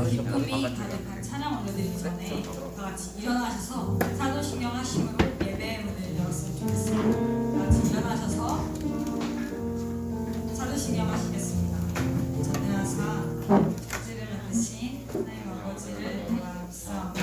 기쁨이 가득한 찬양 올려드리기 전에 다 같이 일어나셔서 사도신경 하심으로 예배의 문을 열었으면 좋겠습니다. 다 같이 일어나셔서 사도신경 하시겠습니다. 전능하사 천지를 만드신 하나님 아버지를 내가 믿사오니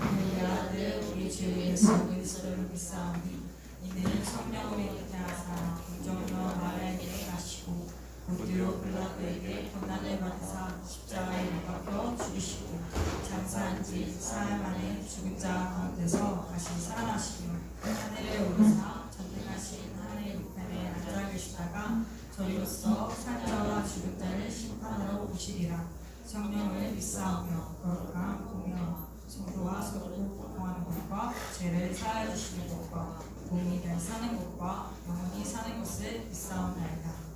우리 아들 우리 주 예수 그리스도를 믿사오니 이는 성령으로 잉태하사 공정으로 마리아에게 가시고 본디오 빌라도에게 고난을 받으사 십자가에 못 박혀 죽이시고 장사한 지 사흘 만에 죽은 자 가운데서 다시 살아나시기로 하늘에 오르사 전능하신 하나님의 우편에 앉아 계시다가 저희로서 산 자와 죽은 자를 심판하러 오시리라. 성령을 믿사오며 거룩한 공의와 성도와 서로 복종하는 것과 죄를 사하여 주시는 것과 공의 잘 사는 것과 영원히 사는 것을 믿사옵나이다.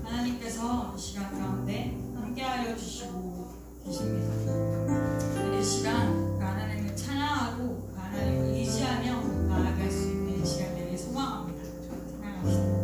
하나님께서 이 시간 가운데 함께하여 주시고 계십니다. 이 시간 하나님을 찬양하고 하나님을 의지하며 나아갈 수 있는 시간 되길 소망합니다. 찬양합시다.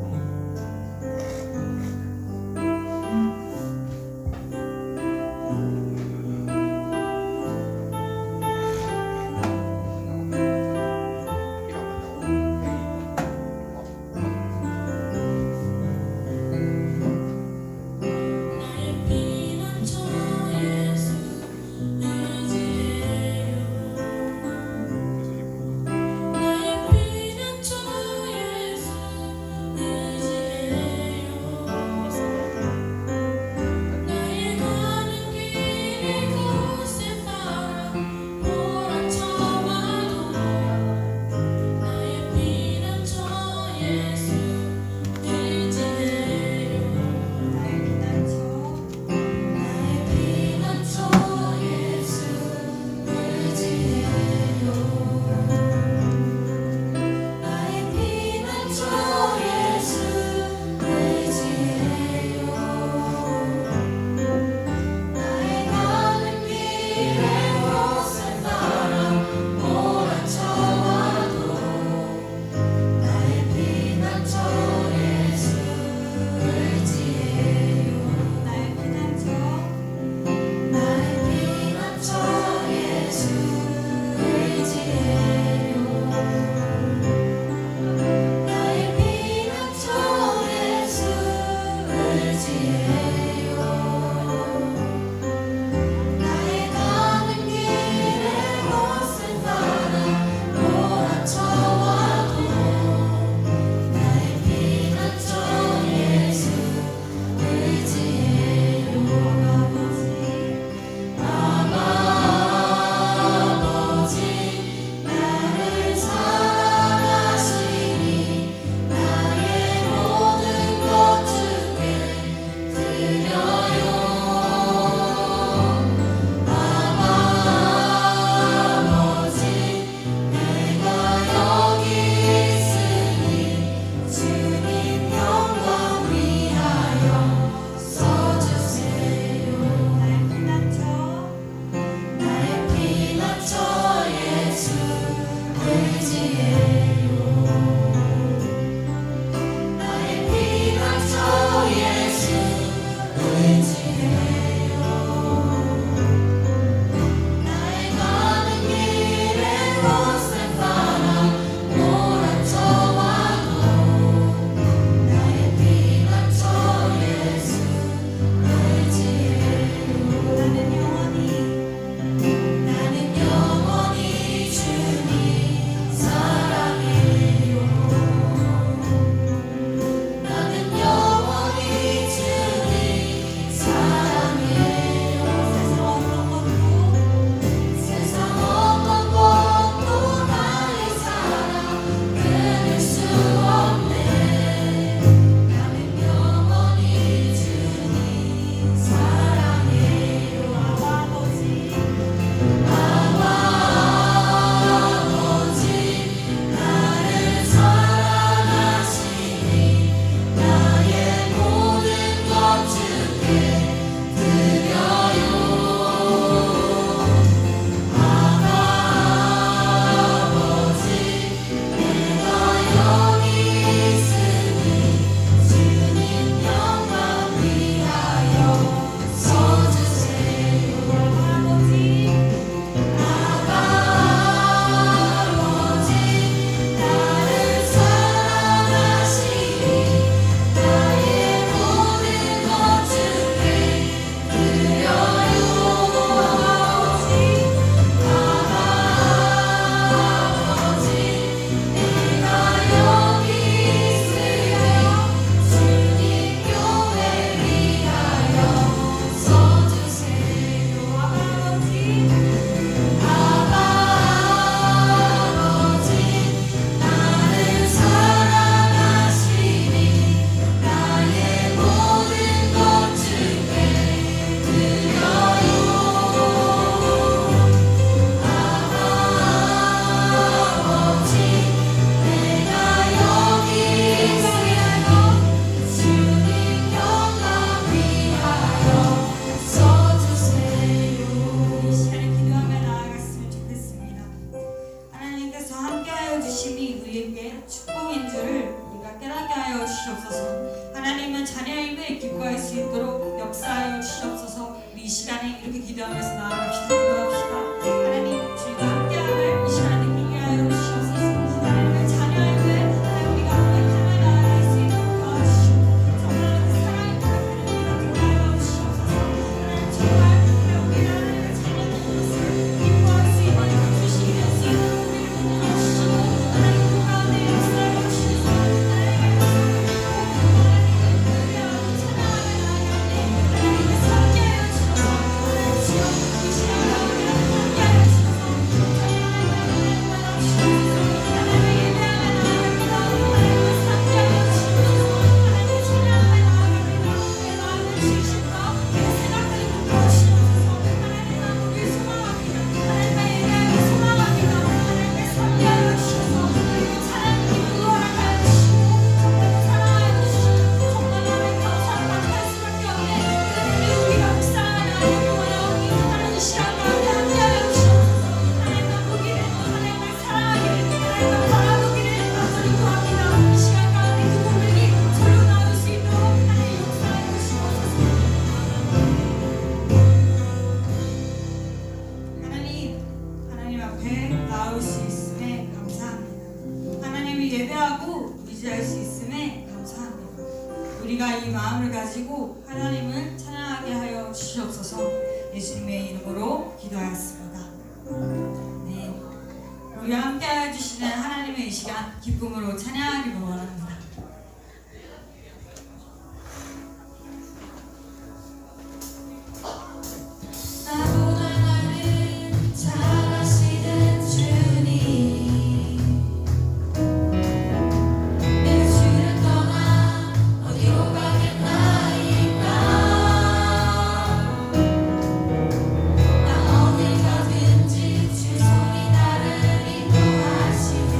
주시옵소서. 하나님은 자녀임을 기뻐할 수 있도록 역사하여 주시옵소서. 우리 이 시간에 이렇게 기도하면서 나아갑시다. 기도합시다. 하나님 주님과 함께함을 이 시간에 느끼게 하여 주시옵소서. 하나님의 자녀임을 우리가 향해 나아갈 수 있도록 도와주시옵소서. 정말 그 사랑의 하나님을 도와여 주시옵소서. 하나님 정말 우리가 하나님의 자녀된 것을 기뻐할 수 있는 주시기 될수 있도록 우리를 도와주시고 하나님 그 가운데 역사하여 주시옵소서. 하나님의 모습을 보고 하나님을 의뢰하고 찬양하며 나아가는데 하나님의 함께하여 주셔서 하나님 주여 이 시간 가운데 함께하여 주셔서 찬양하며 나아가 주시옵소서. 하나님의 예배하며 나아갑니다. 하나님의 함께하여 주시옵소서. 하나님 찬양하며 나아갑니다. 내 마음의 중심과 내 생각들을 바꿔주시옵소서. 하나님 우리 소망합니다. 하나님의 예배하며 소망합니다. 하나님의 함께하여 주셔서 그리고 하나님께 구원하여 주시고 정말 사랑하여 주시고 정말 나를 감사를 받을 수밖에 없는 은혜를 우리가 묵상하며 하나님께 원하오니 하나님 이 시간 가운데 함께하여 주시옵소서. 하나님과 보기를 하나님을 사랑하기를 하나님과 바라보기를 간절히 구합니다. 이 시간 가운데 그 고백이 절로 나올 수 있도록 하나님 역사하여 주시옵소서. 하나님 앞에 나올 수 있음에 감사합니다. 하나님을 예배하고 의지할 수 있음에 감사합니다. 우리가 이 마음을 가지고 하나님을 찬양하게 하여 주시옵소서. 예수님의 이름으로 기도하였습니다. 네, 우리와 함께하여 주시는 하나님의 이 시간 기쁨으로 찬양하기를 원합니다. 나보다 나를 잘 아시는 주님 내 주를 떠나 어디로 가겠나이까 나 어딜 가든지 주 손이 나를 인도하시며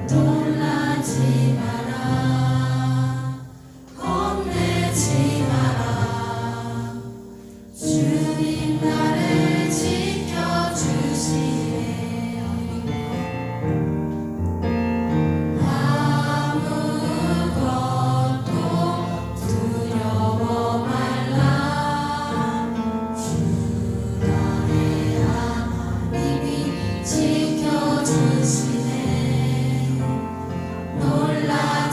놀라지 마라 겁내지 마라 주님 나를 지켜주시네 아무것도 두려워 말라 주 나의 하나님이 지켜주시네 놀라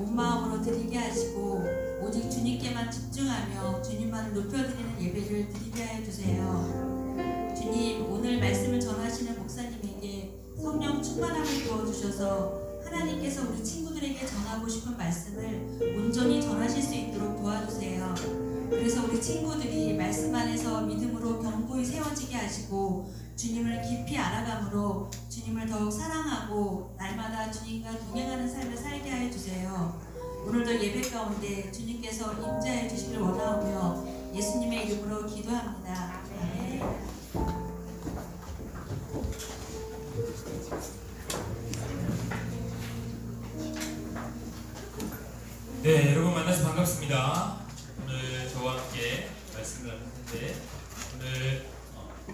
온 마음으로 드리게 하시고 오직 주님께만 집중하며 주님만을 높여드리는 예배를 드리게 하여 주세요. 주님, 오늘 말씀을 전하시는 목사님에게 성령 충만함을 부어주셔서 하나님께서 우리 친구들에게 전하고 싶은 말씀을 온전히 전하실 수 있도록 도와주세요. 그래서 우리 친구들이 말씀 안에서 믿음으로 견고히 세워지게 하시고 주님을 깊이 알아감으로 주님을 더욱 사랑하고 날마다 주님과 동행하는 삶을 살게 하여 주세요. 오늘도 예배 가운데 주님께서 임재해 주시길 원하오며 예수님의 이름으로 기도합니다. 아멘. 네, 여러분 만나서 반갑습니다. 오늘 저와 함께 말씀을 나눌 텐데 오늘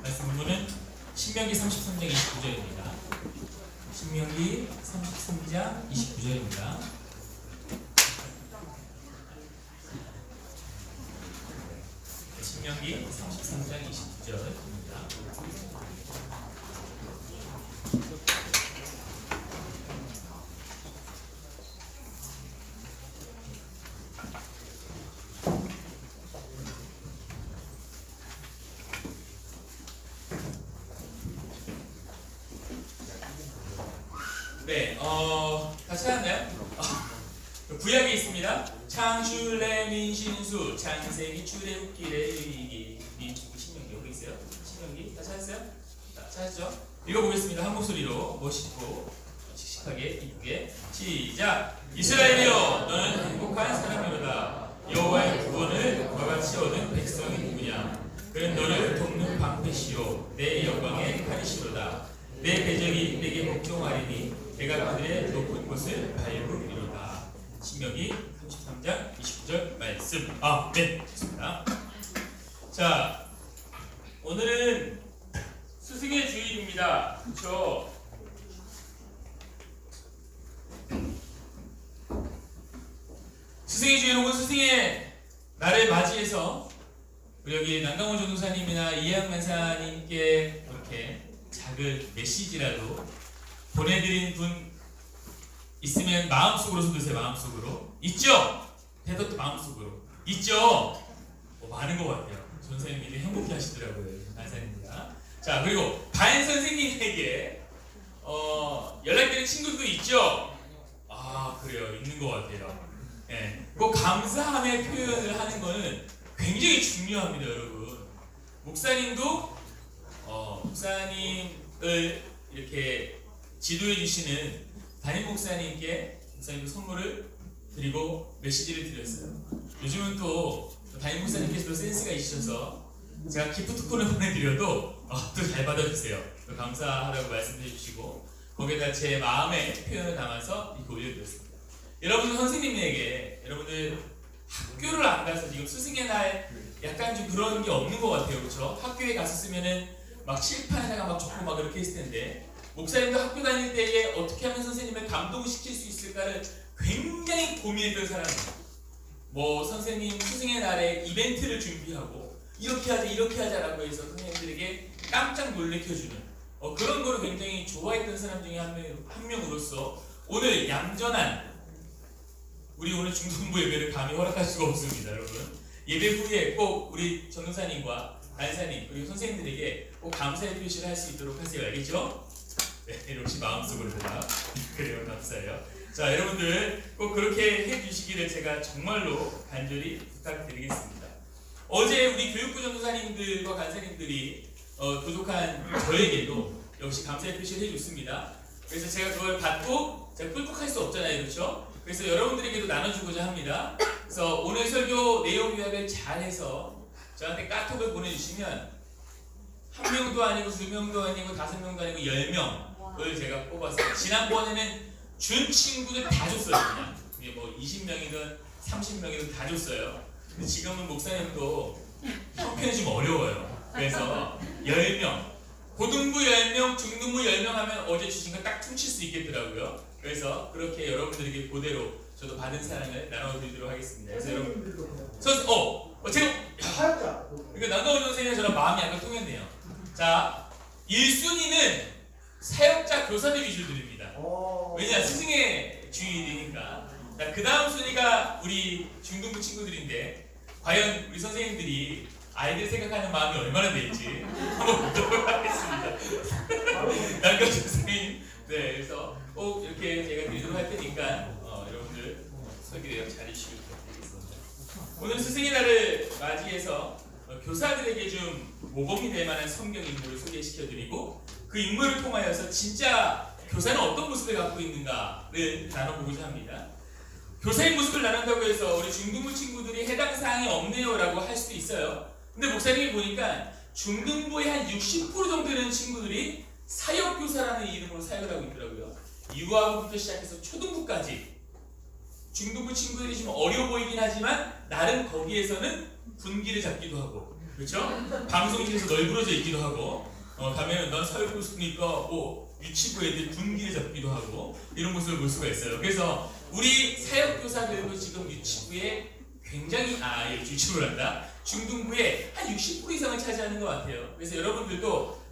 말씀 본문은 신명기 33장 29절입니다. 신명기 33장 29절입니다. 신명기 33장 29절입니다. 네, 다 찾았나요? 구약에 있습니다. 창출, 레민, 신수, 창세기, 출애굽기, 레위기, 민수기, 신명기. 여기 있어요. 신명기 다 찾았어요? 자, 찾았죠? 읽어보겠습니다. 한 목소리로 멋있고 씩씩하게 이쁘게 시작! 이스라엘이여, 너는 행복한 사람이로다. 여호와의 구원을 너같이 얻은 백성이 누구냐? 그는 너를 돕는 방패시요 내 영광의 칼이시로다. 내 대적이 내게 복종하리니 내가 그들의 높은 곳을 밟으리로다. 신명기 33장 29절 말씀. 네, 좋습니다. 자, 오늘은 스승의 주일입니다. 그렇죠? 스승의 주일 혹은 스승의 날을 맞이해서 우리 여기 남강원 전도사님이나 이해학 만사님께 이렇게 작은 메시지라도 보내드린 분 있으면 마음속으로 손드세요. 마음속으로. 있죠? 대답도 마음속으로. 있죠? 많은 것 같아요. 전사님이 행복해 하시더라고요. 간사님입니다. 자, 그리고 반 선생님에게 연락되는 친구도 있죠? 그래요. 있는 것 같아요. 네. 꼭 감사함의 표현을 하는 거는 굉장히 중요합니다, 여러분. 목사님도 목사님을 이렇게 지도해 주시는 담임 목사님께 목사님도 선물을 드리고 메시지를 드렸어요. 요즘은 또 담임 목사님께서도 센스가 있으셔서 제가 기프트콘을 보내드려도 또 잘 받아주세요. 또 감사하다고 말씀해 주시고 거기에다 제 마음의 표현을 담아서 이렇게 올려드렸습니다. 여러분 선생님에게 여러분들 학교를 안 가서 지금 스승의 날 약간 좀 그런 게 없는 것 같아요. 그렇죠? 학교에 갔었으면은 막 칠판에다가 막 적고 막 그렇게 했을 텐데 목사님도 학교 다닐 때에 어떻게 하면 선생님을 감동시킬 수 있을까를 굉장히 고민했던 사람이에요. 뭐 선생님 스승의 날에 이벤트를 준비하고 이렇게 하자라고 해서 선생님들에게 깜짝 놀래켜주는 그런 거를 굉장히 좋아했던 사람 중에 한 명으로서 오늘 얌전한 우리 오늘 중등부 예배를 감히 허락할 수가 없습니다. 여러분 예배 후에 꼭 우리 전도사님과 간사님 그리고 선생님들에게 꼭 감사의 표시를 할 수 있도록 하세요. 알겠죠? 네, 역시 마음속으로 다 그래요. 감사해요. 자, 여러분들 꼭 그렇게 해주시기를 제가 정말로 간절히 부탁드리겠습니다. 어제 우리 교육부 전도사님들과 간사님들이 부족한 저에게도 역시 감사의 표시를 해줬습니다. 그래서 제가 그걸 받고 제가 꿀꺽할 수 없잖아요. 그렇죠? 그래서 여러분들에게도 나눠주고자 합니다. 그래서 오늘 설교 내용 요약을 잘해서 저한테 카톡을 보내주시면 한 명도 아니고 두 명도 아니고 5명도 아니고 10명을 제가 뽑았어요. 지난번에는 준 친구들 다 줬어요. 그냥 그게 뭐 20명이든 30명이든 다 줬어요. 근데 지금은 목사님도 형편이 좀 어려워요. 그래서 10명 고등부 10명, 중등부 10명 하면 어제 주신 거 딱 퉁칠 수 있겠더라고요. 그래서 그렇게 여러분들에게 그대로 저도 받은 사랑을 나눠드리도록 하겠습니다. 그래서 여러분 제가 그러니까 남가원 선생님이랑 저랑 마음이 약간 통했네요. 자, 1순위는 사역자 교사들 위주로 드립니다. 왜냐 스승의 주일이니까 자, 그 다음 순위가 우리 중등부 친구들인데 과연 우리 선생님들이 아이들 생각하는 마음이 얼마나 될지 한번 보도록 하겠습니다. 남경 선생님, 네, 그래서 꼭 이렇게 제가 드리도록 할 테니까 여러분들 설교대로 잘 해주시길 부탁드리겠습니다. 오늘 스승의 날을 맞이해서 교사들에게 좀 모범이 될 만한 성경 인물을 소개시켜드리고 그 인물을 통하여서 진짜 교사는 어떤 모습을 갖고 있는가를 나눠보고자 합니다. 교사의 모습을 나눈다고 해서 우리 중등부 친구들이 해당 사항이 없네요 라고 할 수도 있어요. 근데 목사님이 보니까 중등부의 한 60% 정도 되는 친구들이 사역교사라는 이름으로 사역을 하고 있더라고요. 유아부부터 시작해서 초등부까지 중등부 친구들이 좀 어려 보이긴 하지만 나름 거기에서는 분기를 잡기도 하고, 그렇죠? 방송실에서 널브러져 있기도 하고, 가면은 넌 사역교수니까 뭐 유치부 애들 분기를 잡기도 하고 이런 모습을 볼 수가 있어요. 그래서 우리 사역교사들도 지금 유치부에 굉장히 유치부란다. 중등부에 한 60% 이상을 차지하는 것 같아요. 그래서 여러분들도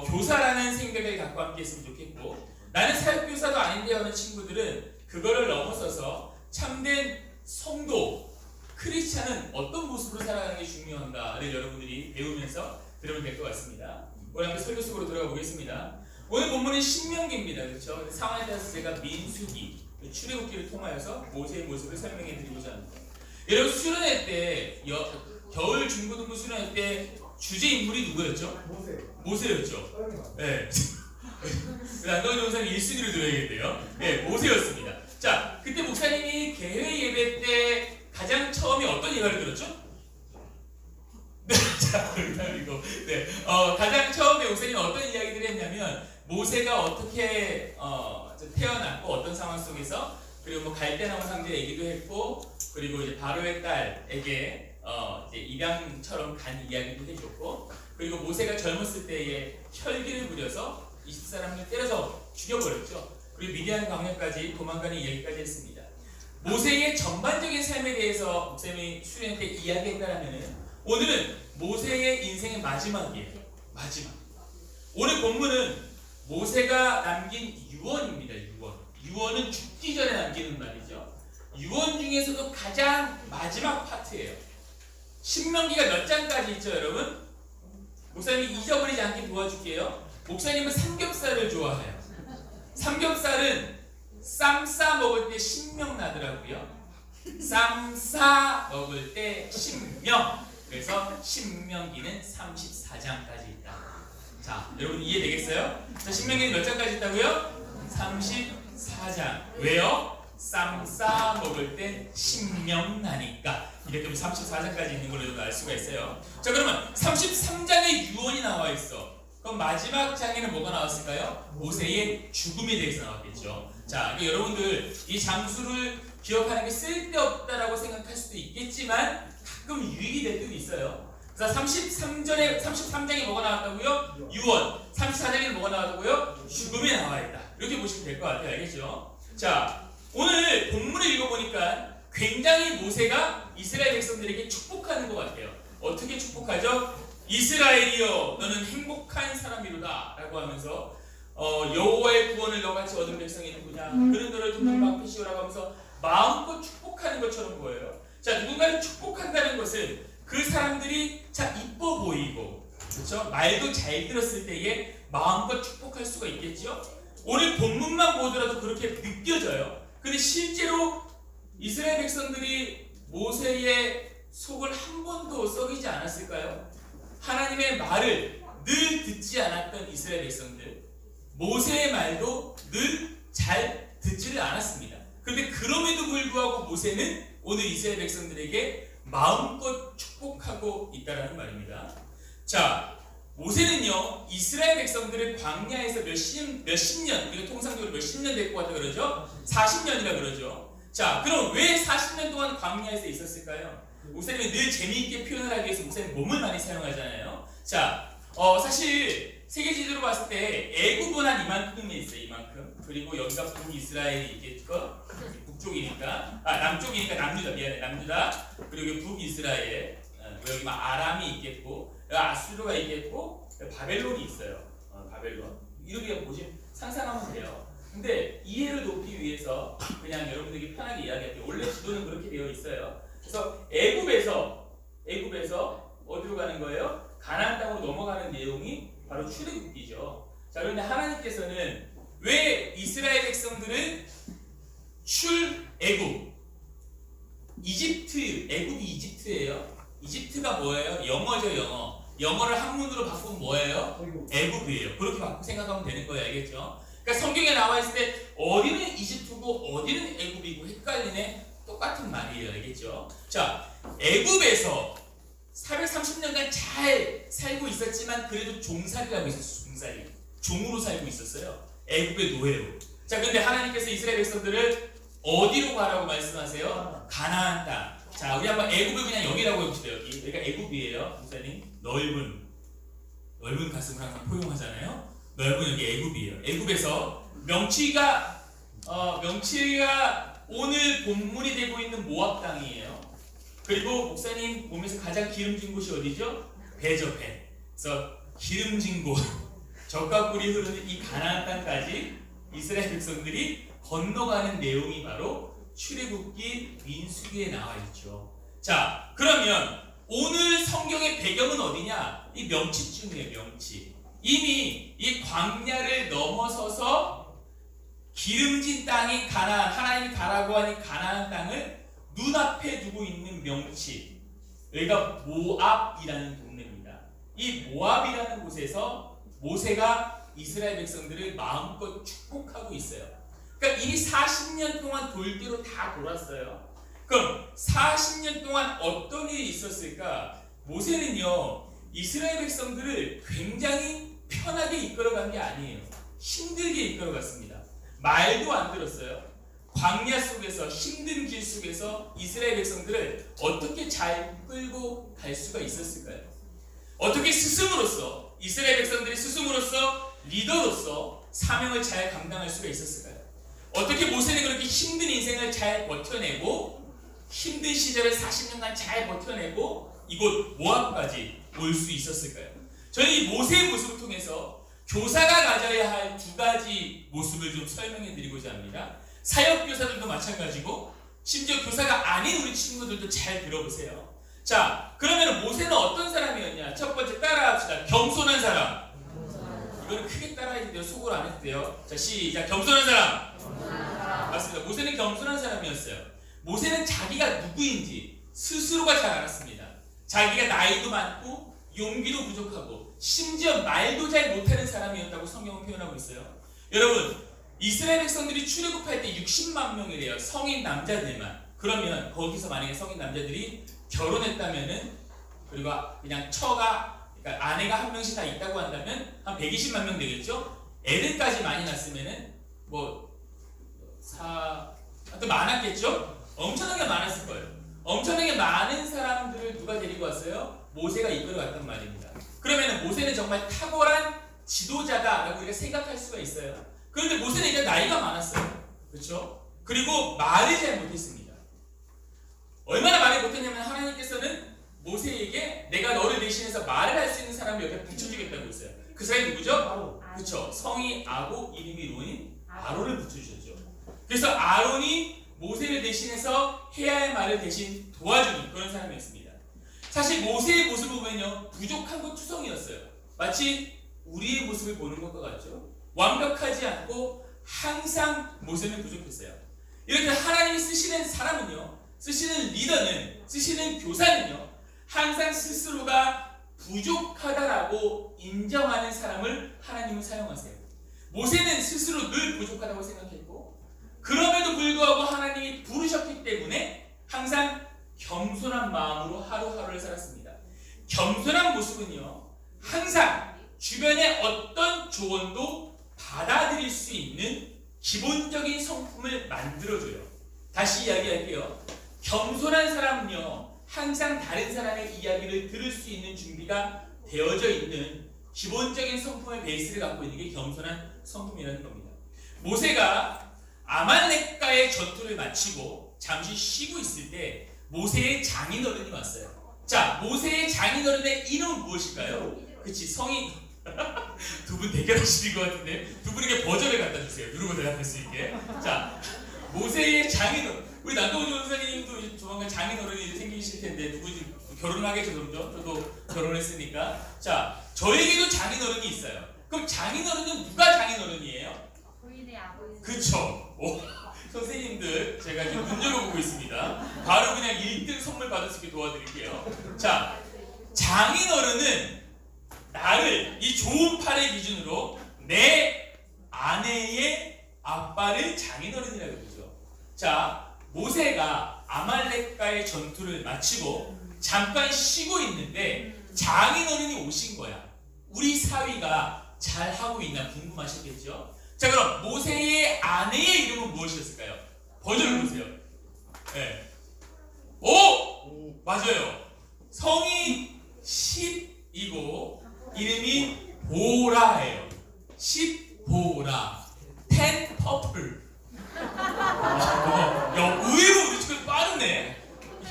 교사라는 생각을 갖고 함께 했으면 좋겠고, 나는 사역교사도 아닌데 하는 친구들은 그거를 넘어서서 참된 성도, 크리스찬은 어떤 모습으로 살아가는 게 중요한가를 여러분들이 배우면서 들으면 될 것 같습니다. 오늘 함께 설교 속으로 들어가 보겠습니다. 오늘 본문은 신명기입니다. 그렇죠? 상황에 따라서 제가 민수기, 출애굽기를 통하여서 모세의 모습을 설명해 드리고자 합니다. 여러분 수련회 때 겨울 중고등부 수련회 때 주제 인물이 누구였죠? 모세였죠. 네. 안동희 목사님 1순위를 들어야겠네요. 네, 모세였습니다. 자, 그때 목사님이 개회 예배 때 가장 처음에 어떤 예화를 들었죠? 네, 자, 그리고 가장 처음에 목사님이 어떤 이야기들을 했냐면 모세가 어떻게 태어났고 어떤 상황 속에서, 그리고 뭐 갈대나무 상제 얘기도 했고, 그리고 이제 바로의 딸에게 이제 입양처럼 간 이야기도 해줬고, 그리고 모세가 젊었을 때에 혈기를 부려서 20사람을 때려서 죽여버렸죠. 그리고 미디안 광야까지 도망가는 이야기까지 했습니다. 모세의 전반적인 삶에 대해서 목사님이 수련회 때 이야기했다라면은 오늘은 모세의 인생의 마지막이에요. 마지막. 오늘 본문은 모세가 남긴 유언입니다. 유언은 죽기 전에 남기는 말이죠. 유언 중에서도 가장 마지막 파트예요. 신명기가 몇 장까지 있죠, 여러분? 목사님이 잊어버리지 않게 도와줄게요. 목사님은 삼겹살을 좋아해요. 삼겹살은 쌈 싸 먹을 때 신명 나더라고요. 쌈 싸 먹을 때 신명. 그래서 신명기는 34장까지 있다. 자, 여러분 이해되겠어요? 자, 신명기는 몇 장까지 있다고요? 34장. 왜요? 쌈 싸 먹을 때 신명 나니까. 이렇게 34장까지 있는 걸로 알 수가 있어요. 자, 그러면 33장에 유언이 나와 있어. 그럼 마지막 장에는 뭐가 나왔을까요? 모세의 죽음에 대해서 나왔겠죠. 자, 여러분들 이 장수를 기억하는 게 쓸데없다라고 생각할 수도 있겠지만 가끔 유익이 될 때도 있어요. 그래서 33장에 뭐가 나왔다고요? 유언. 34장에는 뭐가 나왔다고요? 죽음에 나와 있다. 이렇게 보시면 될 것 같아요. 알겠죠? 자, 오늘 본문을 읽어보니까 굉장히 모세가 이스라엘 백성들에게 축복하는 것 같아요. 어떻게 축복하죠? 이스라엘이여 너는 행복한 사람이로다 라고 하면서 여호와의 구원을 너같이 얻은 백성이 누구냐, 그런 너를 돕는 방패시오라고 하면서 마음껏 축복하는 것처럼 보여요. 자, 누군가를 축복한다는 것은 그 사람들이 참 이뻐 보이고, 그렇죠? 말도 잘 들었을 때에 마음껏 축복할 수가 있겠죠. 오늘 본문만 보더라도 그렇게 느껴져요. 근데 실제로 이스라엘 백성들이 모세의 속을 한 번도 썩이지 않았을까요? 하나님의 말을 늘 듣지 않았던 이스라엘 백성들, 모세의 말도 늘 잘 듣지를 않았습니다. 그런데 그럼에도 불구하고 모세는 오늘 이스라엘 백성들에게 마음껏 축복하고 있다는 말입니다. 자, 모세는요 이스라엘 백성들을 광야에서 몇십 년, 우리가 통상적으로 몇십 년 데리고 왔다 그러죠? 40년이라 그러죠. 자, 그럼 왜 40년 동안 광야에서 있었을까요? 목사님이 늘 재미있게 표현을 하기 위해서 목사님 몸을 많이 사용하잖아요. 자, 사실 세계 지도로 봤을 때 애굽은 한 이만큼에 있어요. 이만큼. 그리고 여기가 북이스라엘이 있겠고, 북쪽이니까, 남쪽이니까 남유다, 미안해, 남유다. 그리고 북이스라엘, 여기 막 아람이 있겠고, 아수르가 있겠고, 바벨론이 있어요. 바벨론. 이렇게 보시면 상상하면 돼요. 근데 이해를 돕기 위해서 그냥 여러분들에게 편하게 이야기할게요. 원래 지도는 그렇게 되어 있어요. 그래서 애굽에서 어디로 가는 거예요? 가나안 땅으로 넘어가는 내용이 바로 출애굽기죠. 자, 그런데 하나님께서는 왜 이스라엘 백성들을 출애굽, 애굽이 이집트예요. 이집트가 뭐예요? 영어죠, 영어. 영어를 한문으로 바꾸면 뭐예요? 애굽이에요. 그렇게 바꾸고 생각하면 되는 거예요, 알겠죠? 그러니까 성경에 나와 있을 때 어디는 이집트고 어디는 애굽이고 헷갈리네. 똑같은 말이에요, 알겠죠? 자, 애굽에서 430년간 잘 살고 있었지만 그래도 종살이라고 있었어요. 종살이. 종으로 살고 있었어요. 애굽의 노예로. 자, 근데 하나님께서 이스라엘 백성들을 어디로 가라고 말씀하세요? 가나안 땅. 자, 우리 한번 애굽을 그냥 여기라고 해봅시다. 여기가 애굽이에요. 목사님, 넓은 가슴을 항상 포용하잖아요. 넓은 여기 애굽이에요. 애굽에서 명치가 오늘 본문이 되고 있는 모압 땅이에요. 그리고 목사님 몸에서 가장 기름진 곳이 어디죠? 배죠, 배. 그래서 기름진 곳, 젖과 꿀이 흐르는 이 가나안 땅까지 이스라엘 백성들이 건너가는 내용이 바로 출애굽기 민수기에 나와 있죠. 자, 그러면 오늘 성경의 배경은 어디냐? 이 명치쯤이에요, 명치. 이미 이 광야를 넘어서서 기름진 땅이 가나안, 하나님이 가라고 하는 가나안 땅을 눈앞에 두고 있는 명치. 여기가 모압이라는 동네입니다. 이 모압이라는 곳에서 모세가 이스라엘 백성들을 마음껏 축복하고 있어요. 그러니까 이미 40년 동안 돌대로 다 돌았어요. 그럼 40년 동안 어떤 일이 있었을까? 모세는요, 이스라엘 백성들을 굉장히 편하게 이끌어간 게 아니에요. 힘들게 이끌어갔습니다. 말도 안 들었어요. 광야 속에서, 힘든 길 속에서 이스라엘 백성들을 어떻게 잘 끌고 갈 수가 있었을까요? 어떻게 스승으로서, 이스라엘 백성들이 스승으로서, 리더로서 사명을 잘 감당할 수가 있었을까요? 어떻게 모세는 그렇게 힘든 인생을 잘 버텨내고 힘든 시절을 40년간 잘 버텨내고 이곳 모압까지 올 수 있었을까요? 저는 이 모세의 모습을 통해서 교사가 가져야 할 두 가지 모습을 좀 설명해 드리고자 합니다. 사역 교사들도 마찬가지고 심지어 교사가 아닌 우리 친구들도 잘 들어보세요. 자, 그러면 모세는 어떤 사람이었냐? 첫 번째 따라합시다. 겸손한 사람. 이거는 크게 따라해도 돼요. 속으로 안 해도 돼요. 자, 시작. 겸손한 사람. 맞습니다. 모세는 겸손한 사람이었어요. 모세는 자기가 누구인지 스스로가 잘 알았습니다. 자기가 나이도 많고 용기도 부족하고 심지어 말도 잘 못하는 사람이었다고 성경은 표현하고 있어요. 여러분, 이스라엘 백성들이 출애굽할 때 60만 명이래요. 성인 남자들만. 그러면 거기서 만약에 성인 남자들이 결혼했다면은, 그리고 그냥 그러니까 아내가 한 명씩 다 있다고 한다면 한 120만 명 되겠죠? 애들까지 많이 낳았으면은 하여튼 많았겠죠? 엄청나게 많았을 거예요. 엄청나게 많은 사람들을 누가 데리고 왔어요? 모세가 이끌어갔단 말입니다. 그러면 모세는 정말 탁월한 지도자다라고 우리가 생각할 수가 있어요. 그런데 모세는 이제 나이가 많았어요. 그렇죠? 그리고 말을 잘 못했습니다. 얼마나 말을 못했냐면 하나님께서는 모세에게 내가 너를 대신해서 말을 할 수 있는 사람을 옆에 붙여주겠다고 했어요. 그 사람이 누구죠? 그렇죠. 성이 아고 이름이 론인 아론을 붙여주셨죠. 그래서 아론이 모세를 대신해서 해야 할 말을 대신 도와주는 그런 사람이었습니다. 사실 모세의 모습을 보면요, 부족한 것 투성이었어요. 마치 우리의 모습을 보는 것과 같죠. 완벽하지 않고 항상 모세는 부족했어요. 이렇게 하나님이 쓰시는 사람은요, 쓰시는 리더는, 쓰시는 교사는요, 항상 스스로가 부족하다라고 인정하는 사람을 하나님은 사용하세요. 모세는 스스로 늘 부족하다고 생각했고, 그럼에도 불구하고 하나님이 부르셨기 때문에 항상 겸손한 마음으로 하루하루를 살았습니다. 겸손한 모습은요, 항상 주변의 어떤 조언도 받아들일 수 있는 기본적인 성품을 만들어줘요. 다시 이야기할게요. 겸손한 사람은요, 항상 다른 사람의 이야기를 들을 수 있는 준비가 되어져 있는 기본적인 성품의 베이스를 갖고 있는 게 겸손한 성품이라는 겁니다. 모세가 아말렉과의 전투를 마치고 잠시 쉬고 있을 때 모세의 장인어른이 왔어요. 자, 모세의 장인어른의 이름은 무엇일까요? 그치, 성이 두 분 대결하시는 것 같은데 두 분에게 버전을 갖다 주세요. 누르고 대답할 수 있게. 자, 모세의 장인어른. 우리 남동훈 전사님도 이제 조만간 장인어른이 이제 생기실 텐데 누구 지금 결혼을 하겠죠, 점점. 저도 결혼했으니까. 자, 저에게도 장인어른이 있어요. 그럼 장인어른은 누가 장인어른이에요? 부인의 아버지. 그쵸. 오, 선생님들 제가 지금 눈여겨보고 있습니다. 바로 그냥 1등 선물 받을 수 있게 도와드릴게요. 자, 장인어른은 나를 이 좋은 팔의 기준으로 내 아내의 아빠를 장인어른이라고 그러죠. 자, 모세가 아말렉과의 전투를 마치고 잠깐 쉬고 있는데 장인어른이 오신 거야. 우리 사위가 잘 하고 있나 궁금하셨겠죠? 자, 그럼 모세의 아내의 이름은 무엇이었을까요? 버전을 보세요. 네. 오! 맞아요. 성이 십이고 이름이 보라예요. 십보라. 텐 퍼플. 야, 의외로 우리 친구 빠르네.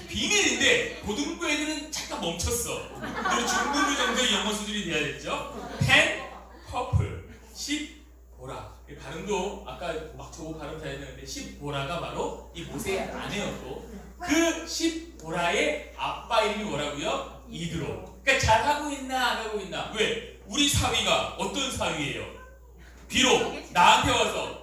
비밀인데 고등부 애들은 잠깐 멈췄어. 그리고 중등부 정도의 영어 수준이 돼야겠죠? 텐 퍼플. 십보라. 이 발음도 아까 막 저거 발음 잘 했는데 십보라가 바로 이 모세의 아내였고 그 십보라의 아빠 이름이 뭐라고요? 이드로. 그러니까 잘하고 있나 안 하고 있나? 왜? 우리 사위가 어떤 사위예요? 비록 나한테 와서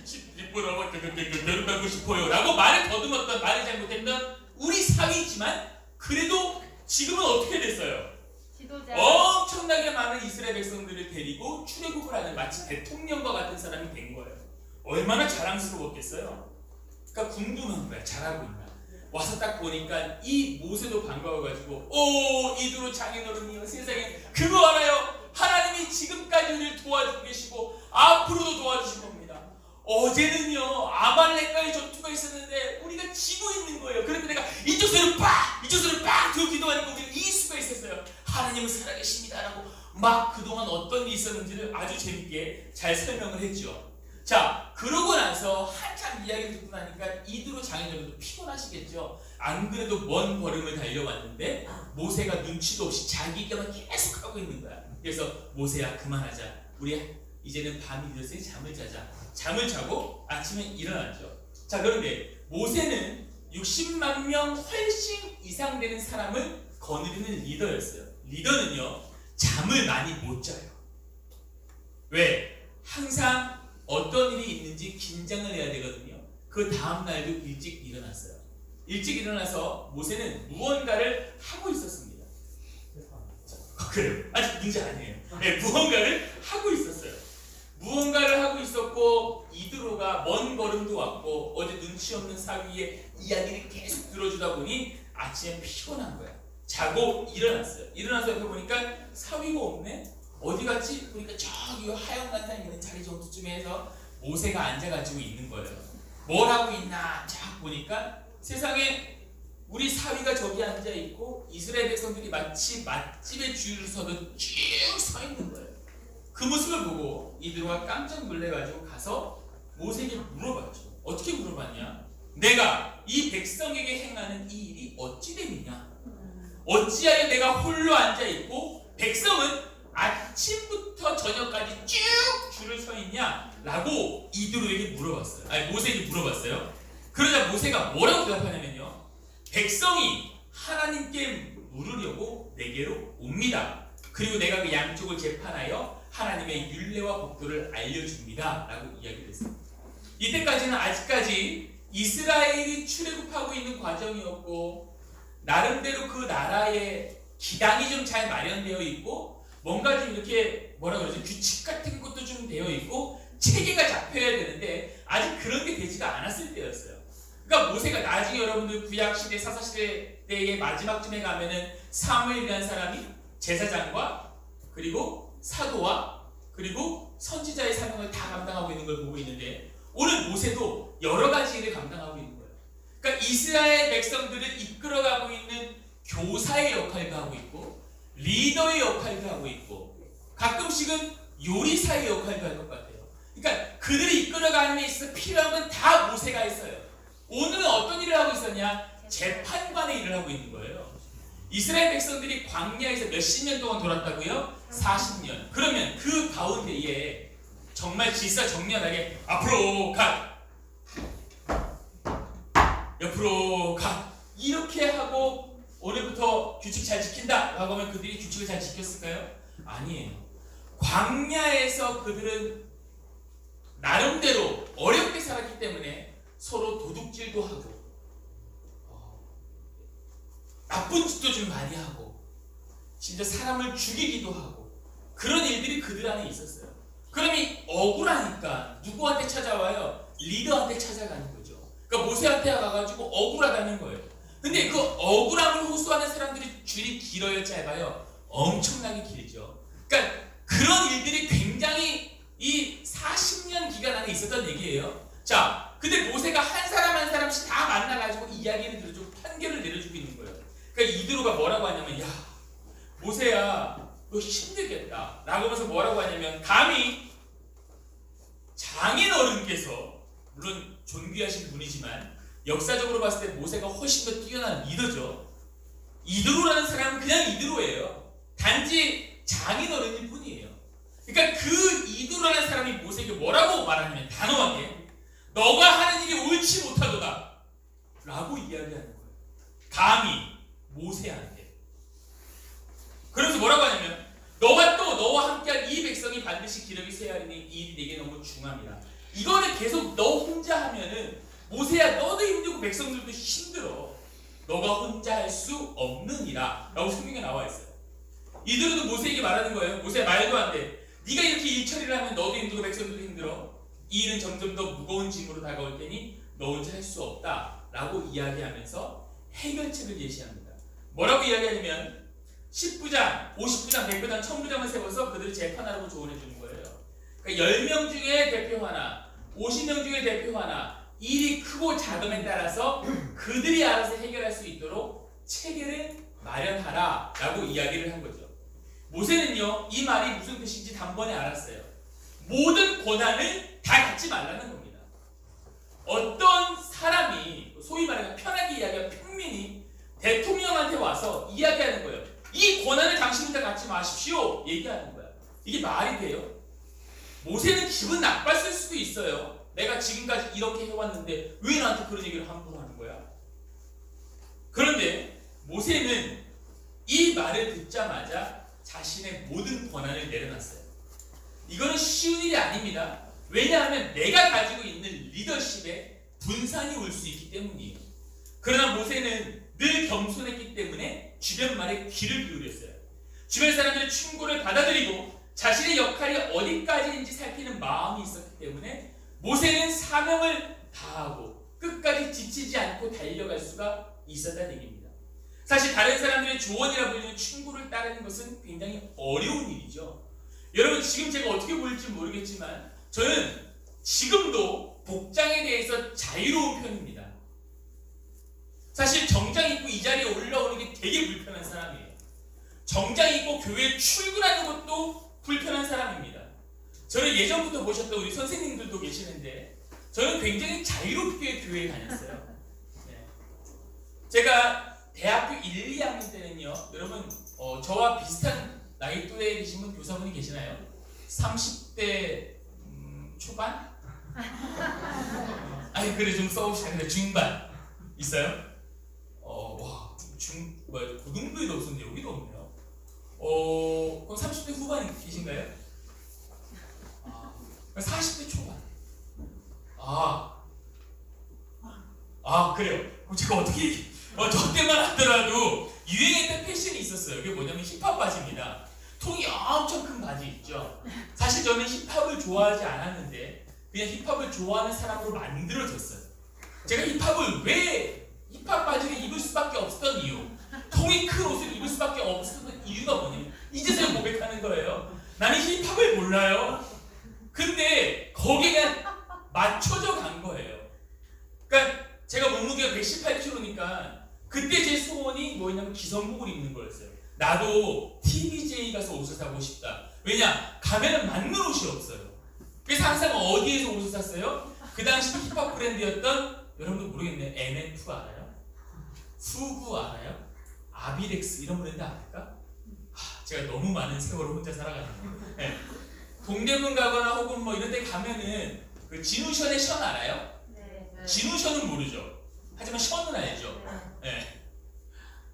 십보라가 결혼하고 싶어요 라고 말을 더듬었던 말을 잘못했던 우리 사위지만 그래도 지금은 어떻게 됐어요? 지도자. 엄청나게 많은 이스라엘 백성들을 데리고 출애굽을 하는 마치 대통령과 같은 사람이 된 거예요. 얼마나 자랑스러웠겠어요? 그러니까 궁금한 거야. 잘하고 있나? 와서 딱 보니까 이 모세도 반가워가지고 오 이드로 장인어른이요 세상에 그거 알아요? 하나님이 지금까지 우리를 도와주고 계시고 앞으로도 도와주실 겁니다. 어제는요 아말렉과의 전투가 있었는데 우리가 지고 있는 거예요. 그런데 내가 이쪽 손을 빡 이쪽 손을 빡 들고 기도하니까 우리가 이길 수가 있었어요. 하나님은 살아계십니다라고 막 그동안 어떤 일이 있었는지를 아주 재밌게 잘 설명을 했죠. 자, 그러고 나서 한참 이야기를 듣고 나니까 이드로 장인어른도 피곤하시겠죠. 안 그래도 먼 걸음을 달려왔는데 모세가 눈치도 없이 자기 얘기만 계속 하고 있는 거야. 그래서 모세야 그만하자. 우리 이제는 밤이 늦었으니 잠을 자자. 잠을 자고 아침에 일어났죠. 자, 그런데 모세는 60만 명 훨씬 이상 되는 사람을 거느리는 리더였어요. 리더는요 잠을 많이 못 자요. 왜? 항상 어떤 일이 있는지 긴장을 해야 되거든요. 그 다음날도 일찍 일어났어요. 일찍 일어나서 모세는 무언가를 하고 있었습니다. 그래요. 아직 문제 아니에요. 네, 무언가를 하고 있었어요. 무언가를 하고 있었고 이드로가 먼 걸음도 왔고 어제 눈치 없는 사위의 이야기를 계속 들어주다 보니 아침에 피곤한 거야. 자고 일어났어요. 일어나서 옆에 보니까 사위가 없네? 어디 갔지? 보니까 저기 하얀 간상 있는 자리 정도쯤에 해서 모세가 앉아가지고 있는 거예요. 뭘 하고 있나 쫙 보니까 세상에 우리 사위가 저기 앉아있고 이스라엘 백성들이 마치 맛집에 줄을 서듯 쭉 서 있는 거예요. 그 모습을 보고 이드로가 깜짝 놀래가지고 가서 모세에게 물어봤죠. 어떻게 물어봤냐? 내가 이 백성에게 행하는 이 일이 어찌 됨이냐? 어찌하여 내가 홀로 앉아있고 백성은 아침부터 저녁까지 쭉 줄을 서 있냐? 라고 이드로에게 물어봤어요. 아니 모세에게 물어봤어요. 그러자 모세가 뭐라고 대답하냐면요. 백성이 하나님께 물으려고 내게로 옵니다. 그리고 내가 그 양쪽을 재판하여 하나님의 율례와 법도를 알려줍니다. 라고 이야기를 했어요. 이때까지는 아직까지 이스라엘이 출애굽하고 있는 과정이었고 나름대로 그 나라의 기당이 좀 잘 마련되어 있고 뭔가 좀 이렇게 뭐라 그러죠? 규칙 같은 것도 좀 되어 있고 체계가 잡혀야 되는데 아직 그런 게 되지가 않았을 때였어요. 그러니까 모세가 나중에 여러분들 구약시대 사사시대 때의 마지막쯤에 가면은 사무엘이라는 사람이 제사장과 그리고 사도와 그리고 선지자의 사명을 다 감당하고 있는 걸 보고 있는데 오늘 모세도 여러 가지 일을 감당하고 있는 거예요. 그러니까 이스라엘 백성들을 이끌어가고 있는 교사의 역할도 하고 있고 리더의 역할도 하고 있고 가끔씩은 요리사의 역할도 할 것 같아요. 그러니까 그들이 이끌어가는 데 있어서 필요한 건 다 모세가 했어요. 오늘은 어떤 일을 하고 있었냐? 재판관의 일을 하고 있는 거예요. 이스라엘 백성들이 광야에서 몇십 년 동안 돌았다고요? 40년. 그러면 그 가운데에 정말 질서정연하게 앞으로 가, 옆으로 가, 이렇게 하고 오늘부터 규칙 잘 지킨다 라고 하면 그들이 규칙을 잘 지켰을까요? 아니에요. 광야에서 그들은 나름대로 어렵게 살았기 때문에 서로 도둑질도 하고 나쁜 짓도 좀 많이 하고 심지어 사람을 죽이기도 하고 그런 일들이 그들 안에 있었어요. 그럼 이 억울하니까 누구한테 찾아와요? 리더한테 찾아가는 거죠. 그러니까 모세한테 가가지고 억울하다는 거예요. 근데 그 억울함을 호소하는 사람들이 줄이 길어요, 짧아요? 엄청나게 길죠. 그러니까 그런 일들이 굉장히 이 40년 기간 안에 있었던 얘기예요. 자, 근데 모세가 한 사람 한 사람씩 다 만나가지고 이야기를 들어주고 판결을 내려주고 있는 거예요. 그러니까 이드로가 뭐라고 하냐면, 야, 모세야, 너 힘들겠다 라고 하면서 뭐라고 하냐면, 감히 장인 어른께서, 물론 존귀하신 분이지만 역사적으로 봤을 때 모세가 훨씬 더 뛰어난 리더죠. 이드로라는 사람은 그냥 이드로예요. 단지 장인 어른일 뿐이에요. 그러니까 그 이드로라는 사람이 모세에게 뭐라고 말하냐면 단호하게 너가 하는 일이 옳지 못하도다 라고 이야기하는 거예요. 감히 모세한테. 그래서 뭐라고 하냐면 너와 함께한 이 백성이 반드시 기력이 쇠하리니 이 일이 내게 너무 중함이라. 이거를 계속 너 혼자 하면은 모세야 너도 힘들고 백성들도 힘들어. 너가 혼자 할 수 없느니라 라고 성경에 나와 있어요. 이들도 모세에게 말하는 거예요. 모세야 말도 안 돼. 네가 이렇게 일 처리를 하면 너도 힘들고 백성들도 힘들어. 이 일은 점점 더 무거운 짐으로 다가올 테니 너 혼자 할 수 없다 라고 이야기하면서 해결책을 제시합니다. 뭐라고 이야기하냐면 10부장, 50부장, 100부장, 1000부장을 세워서 그들을 재판하라고 조언해 주는 거예요. 그러니까 10명 중에 대표 하나, 50명 중에 대표 하나, 일이 크고 작음에 따라서 그들이 알아서 해결할 수 있도록 체계를 마련하라 라고 이야기를 한 거죠. 모세는요, 이 말이 무슨 뜻인지 단번에 알았어요. 모든 권한을 다 갖지 말라는 겁니다. 어떤 사람이, 소위 말해서 편하게 이야기하는 평민이 대통령한테 와서 이야기하는 거예요. 이 권한을 당신은 다 갖지 마십시오 얘기하는 거야. 이게 말이 돼요? 모세는 기분 나빴을 수도 있어요. 내가 지금까지 이렇게 해왔는데 왜 나한테 그런 얘기를 함부로 하는 거야? 그런데 모세는 이 말을 듣자마자 자신의 모든 권한을 내려놨어요. 이거는 쉬운 일이 아닙니다. 왜냐하면 내가 가지고 있는 리더십에 분산이 올 수 있기 때문이에요. 그러나 모세는 늘 겸손했기 때문에 주변 말에 귀를 기울였어요. 주변 사람들의 충고를 받아들이고 자신의 역할이 어디까지인지 살피는 마음이 있었기 때문에 모세는 사명을 다하고 끝까지 지치지 않고 달려갈 수가 있었다는 얘기입니다. 사실 다른 사람들의 조언이라 불리는 충고를 따르는 것은 굉장히 어려운 일이죠. 여러분 지금 제가 어떻게 보일지 모르겠지만 저는 지금도 복장에 대해서 자유로운 편입니다. 사실 정장 입고 이 자리에 올라오는 게 되게 불편한 사람이에요. 정장 입고 교회에 출근하는 것도 불편한 사람입니다. 저를 예전부터 보셨던 우리 선생님들도 계시는데 저는 굉장히 자유롭게 교회에 다녔어요. 네. 제가 대학교 1, 2학년 때는요, 여러분 저와 비슷한 나이 또래에 계신 분 교사분이 계시나요? 30대 초반? 아니 그래 좀 써보시는데 중반 있어요? 고등부에도 없었는데 여기도 없네요. 그럼 30대 후반이 계신가요? 40대 초반. 그래요. 그럼 제가 어떻게 저 때만 하더라도 유행했던 패션이 있었어요. 그게 뭐냐면 힙합 바지입니다. 통이 엄청 큰 바지 있죠. 사실 저는 힙합을 좋아하지 않았는데 그냥 힙합을 좋아하는 사람으로 만들어졌어요. 제가 힙합 바지를 입을 수밖에 없었던 이유, 통이 큰 옷을 입을 수밖에 없었던 이유가 뭐냐면 이제서야 고백하는 거예요. 나는 힙합을 몰라요. 근데 거기에 맞춰져 간 거예요. 그러니까 제가 몸무게가 118kg니까 그때 제 소원이 뭐였냐면 기성복을 입는 거였어요. 나도 TVJ 가서 옷을 사고 싶다. 왜냐? 가면은 맞는 옷이 없어요. 그래서 항상 어디에서 옷을 샀어요? 그 당시 힙합 브랜드였던, 여러분들 모르겠네요, MF 알아요? 후구 알아요? 아비렉스 이런 브랜드 아닐까? 제가 너무 많은 세월을 혼자 살아가네요. 네. 동대문 가거나 혹은 뭐 이런 데 가면은 그 진우션의 션 알아요? 네. 진우션은 모르죠. 하지만 션은 알죠. 네.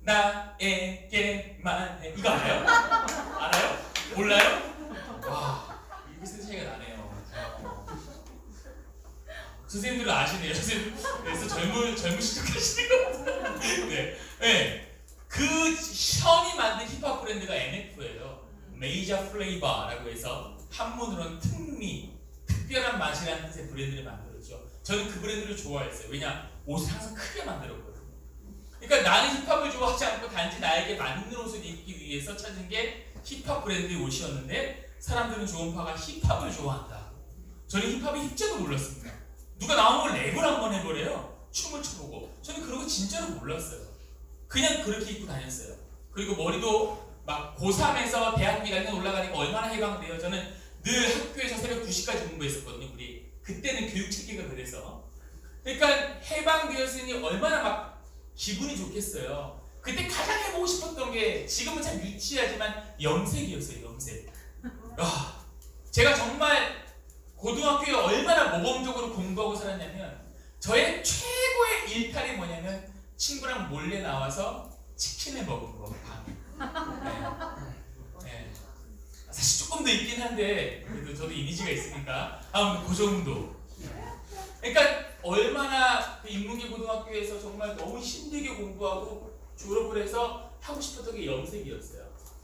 나에게만 해. 이거 알아요? 알아요? 몰라요? 와, 이게 센 차이가 나네요. 선생님들은 아시네요. 선생님 그래서 젊은 시작하시는 것 같아요. 네. 네. 그 션이 만든 힙합 브랜드가 MF예요. 메이저 플레이버라고 해서 한문으로는 특미, 특별한 맛이라는 뜻의 브랜드를 만들었죠. 저는 그 브랜드를 좋아했어요. 왜냐? 옷을 항상 크게 만들었거든요. 그러니까 나는 힙합을 좋아하지 않고 단지 나에게 맞는 옷을 입기 위해서 찾은 게 힙합 브랜드의 옷이었는데 사람들은 조은파가 힙합을 좋아한다. 저는 힙합의 힙자도 몰랐습니다. 누가 나오면 랩을 한번 해버려요. 춤을 춰보고. 저는 그런 거 진짜로 몰랐어요. 그냥 그렇게 입고 다녔어요. 그리고 머리도 막 고3에서 대학교 1학년 올라가니까 얼마나 해방돼요. 저는 늘 학교에서 새벽 2시까지 공부했었거든요. 우리 그때는 교육 체계가 그래서. 그러니까 해방되었으니 얼마나 막 기분이 좋겠어요. 그때 가장 해보고 싶었던 게 지금은 참 유치하지만 염색이었어요. 염색. 제가 정말 고등학교에 얼마나 모범적으로 공부하고 살았냐면 저의 최고의 일탈이 뭐냐면 친구랑 몰래 나와서 치킨을 먹은 거. 네. 사실 조금 더 있긴 한데 그래도 저도 이미지가 있으니까 그 정도. 그러니까 얼마나 그 인문계 고등학교에서 정말 너무 힘들게 공부하고 졸업을 해서 하고 싶었던 게 염색이었어요.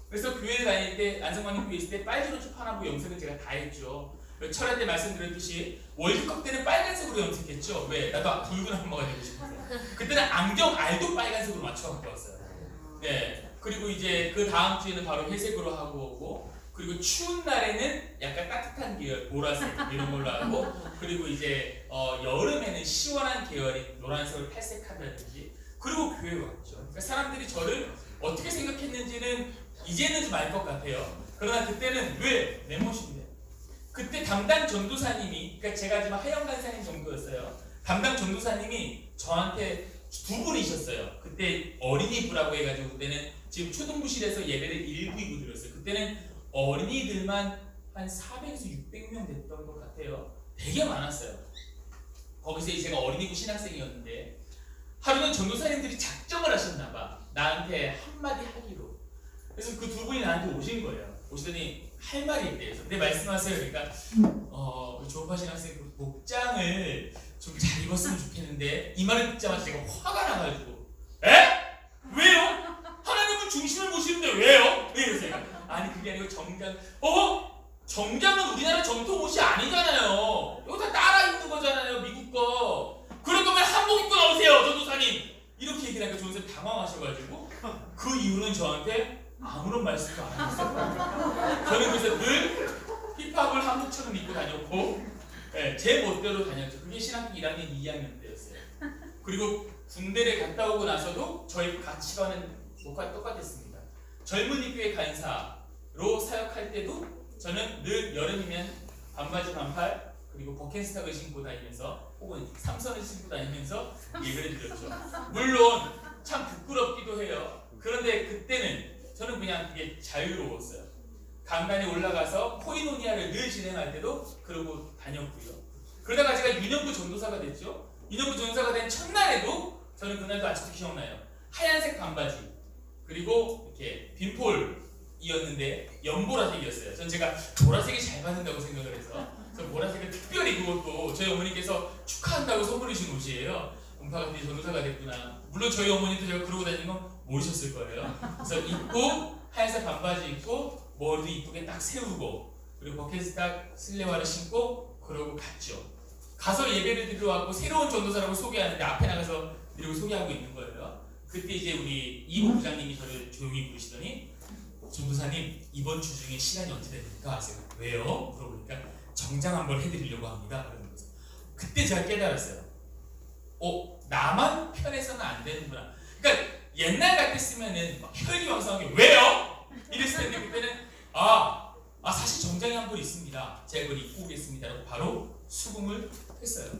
그래서 교회 다닐 때 안성광님 교회 있을 때 빨주노 초판하고 염색을 제가 다 했죠. 철야 때 말씀드렸듯이 월드컵 때는 빨간색으로 염색했죠. 왜? 나도 붉은 한모가 되고 싶어서. 그때는 안경 알도 빨간색으로 맞춰 갖고 왔어요. 네. 그리고 이제 그 다음 주에는 바로 회색으로 하고 오고, 그리고 추운 날에는 약간 따뜻한 계열 보라색 이런 걸로 하고, 그리고 이제 여름에는 시원한 계열인 노란색을 탈색한다든지. 그리고 교회 왔죠. 그러니까 사람들이 저를 어떻게 생각했는지는 이제는 좀 알 것 같아요. 그러나 그때는 왜 내 멋인데? 그때 담당 전도사님이, 그러니까 제가 지금 하영 간사님 정도였어요. 담당 전도사님이 저한테 두 분이셨어요. 그때 어린이부라고 해가지고 그때는 지금 초등부실에서 예배를 1부, 2부 드렸어요. 그때는 어린이들만 한 400에서 600명 됐던 것 같아요. 되게 많았어요. 거기서 이제 제가 어린이부 신학생이었는데 하루는 전도사님들이 작정을 하셨나봐. 나한테 한마디 하기로. 그래서 그 두 분이 나한테 오신 거예요. 오시더니 할 말이 있대요. 근데 말씀하세요. 그러니까 조은파 신학생 그 복장을 좀 잘 입었으면 좋겠는데 이 말을 듣자마자 제가 화가 나가지고 왜요? 하나님은 중심을 보시는데 왜요? 이러세요. 아니 그게 아니고 정장은 우리나라 전통 옷이 아니잖아요. 이거 다 따라 입는 거잖아요. 미국 거. 그럴 거면 한복 입고 나오세요. 전도사님. 이렇게 얘기를 하니까 전도사님 당황하셔가지고 그 이후로는 저한테 아무런 말씀도 안 하셨어요. 저는 그래서 늘 힙합을 한복처럼 입고 다녔고 제 멋대로 다녔죠. 그게 신학교 1학년 2학년 때였어요. 그리고 군대를 갔다 오고 나서도 저희 가치관은 똑같았습니다. 젊은이 교회 간사로 사역할 때도 저는 늘 여름이면 반바지 반팔 그리고 버켄스탁을 신고 다니면서 혹은 삼선을 신고 다니면서 예배를 드렸죠. 물론 참 부끄럽기도 해요. 그런데 그때는 저는 그냥 되게 자유로웠어요. 강단에 올라가서 코이노니아를 늘 진행할 때도 그러고 다녔고요. 그러다가 제가 유년부 전도사가 됐죠. 유년부 전도사가 된 첫날에도 저는 그날도 아직도 기억나요. 하얀색 반바지 그리고 이렇게 빈폴이었는데 연보라색이었어요. 전 제가 보라색이 잘 받는다고 생각을 해서 저 보라색을 특별히 그것도 저희 어머니께서 축하한다고 선물해 주신 옷이에요. 은파가 네 전도사가 됐구나. 물론 저희 어머니도 제가 그러고 다니는 건 모르셨을 거예요. 그래서 입고 하얀색 반바지 입고 머리도 이쁘게 딱 세우고 그리고 버켓스탁 슬레와를 신고 그러고 갔죠. 가서 예배를 드리러 왔고 새로운 전도사라고 소개하는데 앞에 나가서 이러고 소개하고 있는 거예요. 그때 이제 우리 이모 부장님이 저를 조용히 부르시더니 전도사님 이번 주 중에 시간이 언제 됩니까? 하세요. 왜요? 물어보니까 정장 한번 해드리려고 합니다. 그러는 거죠. 그때 제가 깨달았어요. 나만 편해서는 안 되는구나. 그러니까 옛날 같았으면은 막 혈기왕성하게 왜요? 이랬을 텐데 그때는 사실 정장이 한 벌 있습니다. 제가 그걸 입고 오겠습니다라고 바로 수긍을 했어요.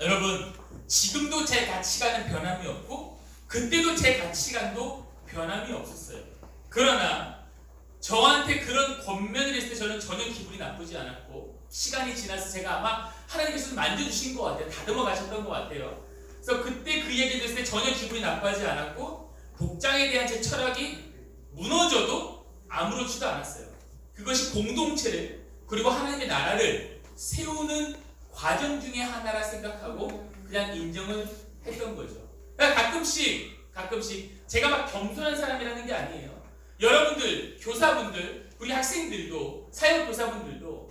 여러분 지금도 제 가치관은 변함이 없고 그때도 제 가치관도 변함이 없었어요. 그러나 저한테 그런 권면을 했을 때 저는 전혀 기분이 나쁘지 않았고, 시간이 지나서 제가 아마 하나님께서 만져주신 것 같아요. 다듬어 가셨던 것 같아요. 그래서 그때 그 얘기를 들었을 때 전혀 기분이 나빠하지 않았고, 복장에 대한 제 철학이 무너져도 아무렇지도 않았어요. 그것이 공동체를, 그리고 하나님의 나라를 세우는 과정 중에 하나라 생각하고 그냥 인정을 했던 거죠. 그러니까 가끔씩 제가 막 겸손한 사람이라는 게 아니에요. 여러분들, 교사분들, 우리 학생들도, 사역교사분들도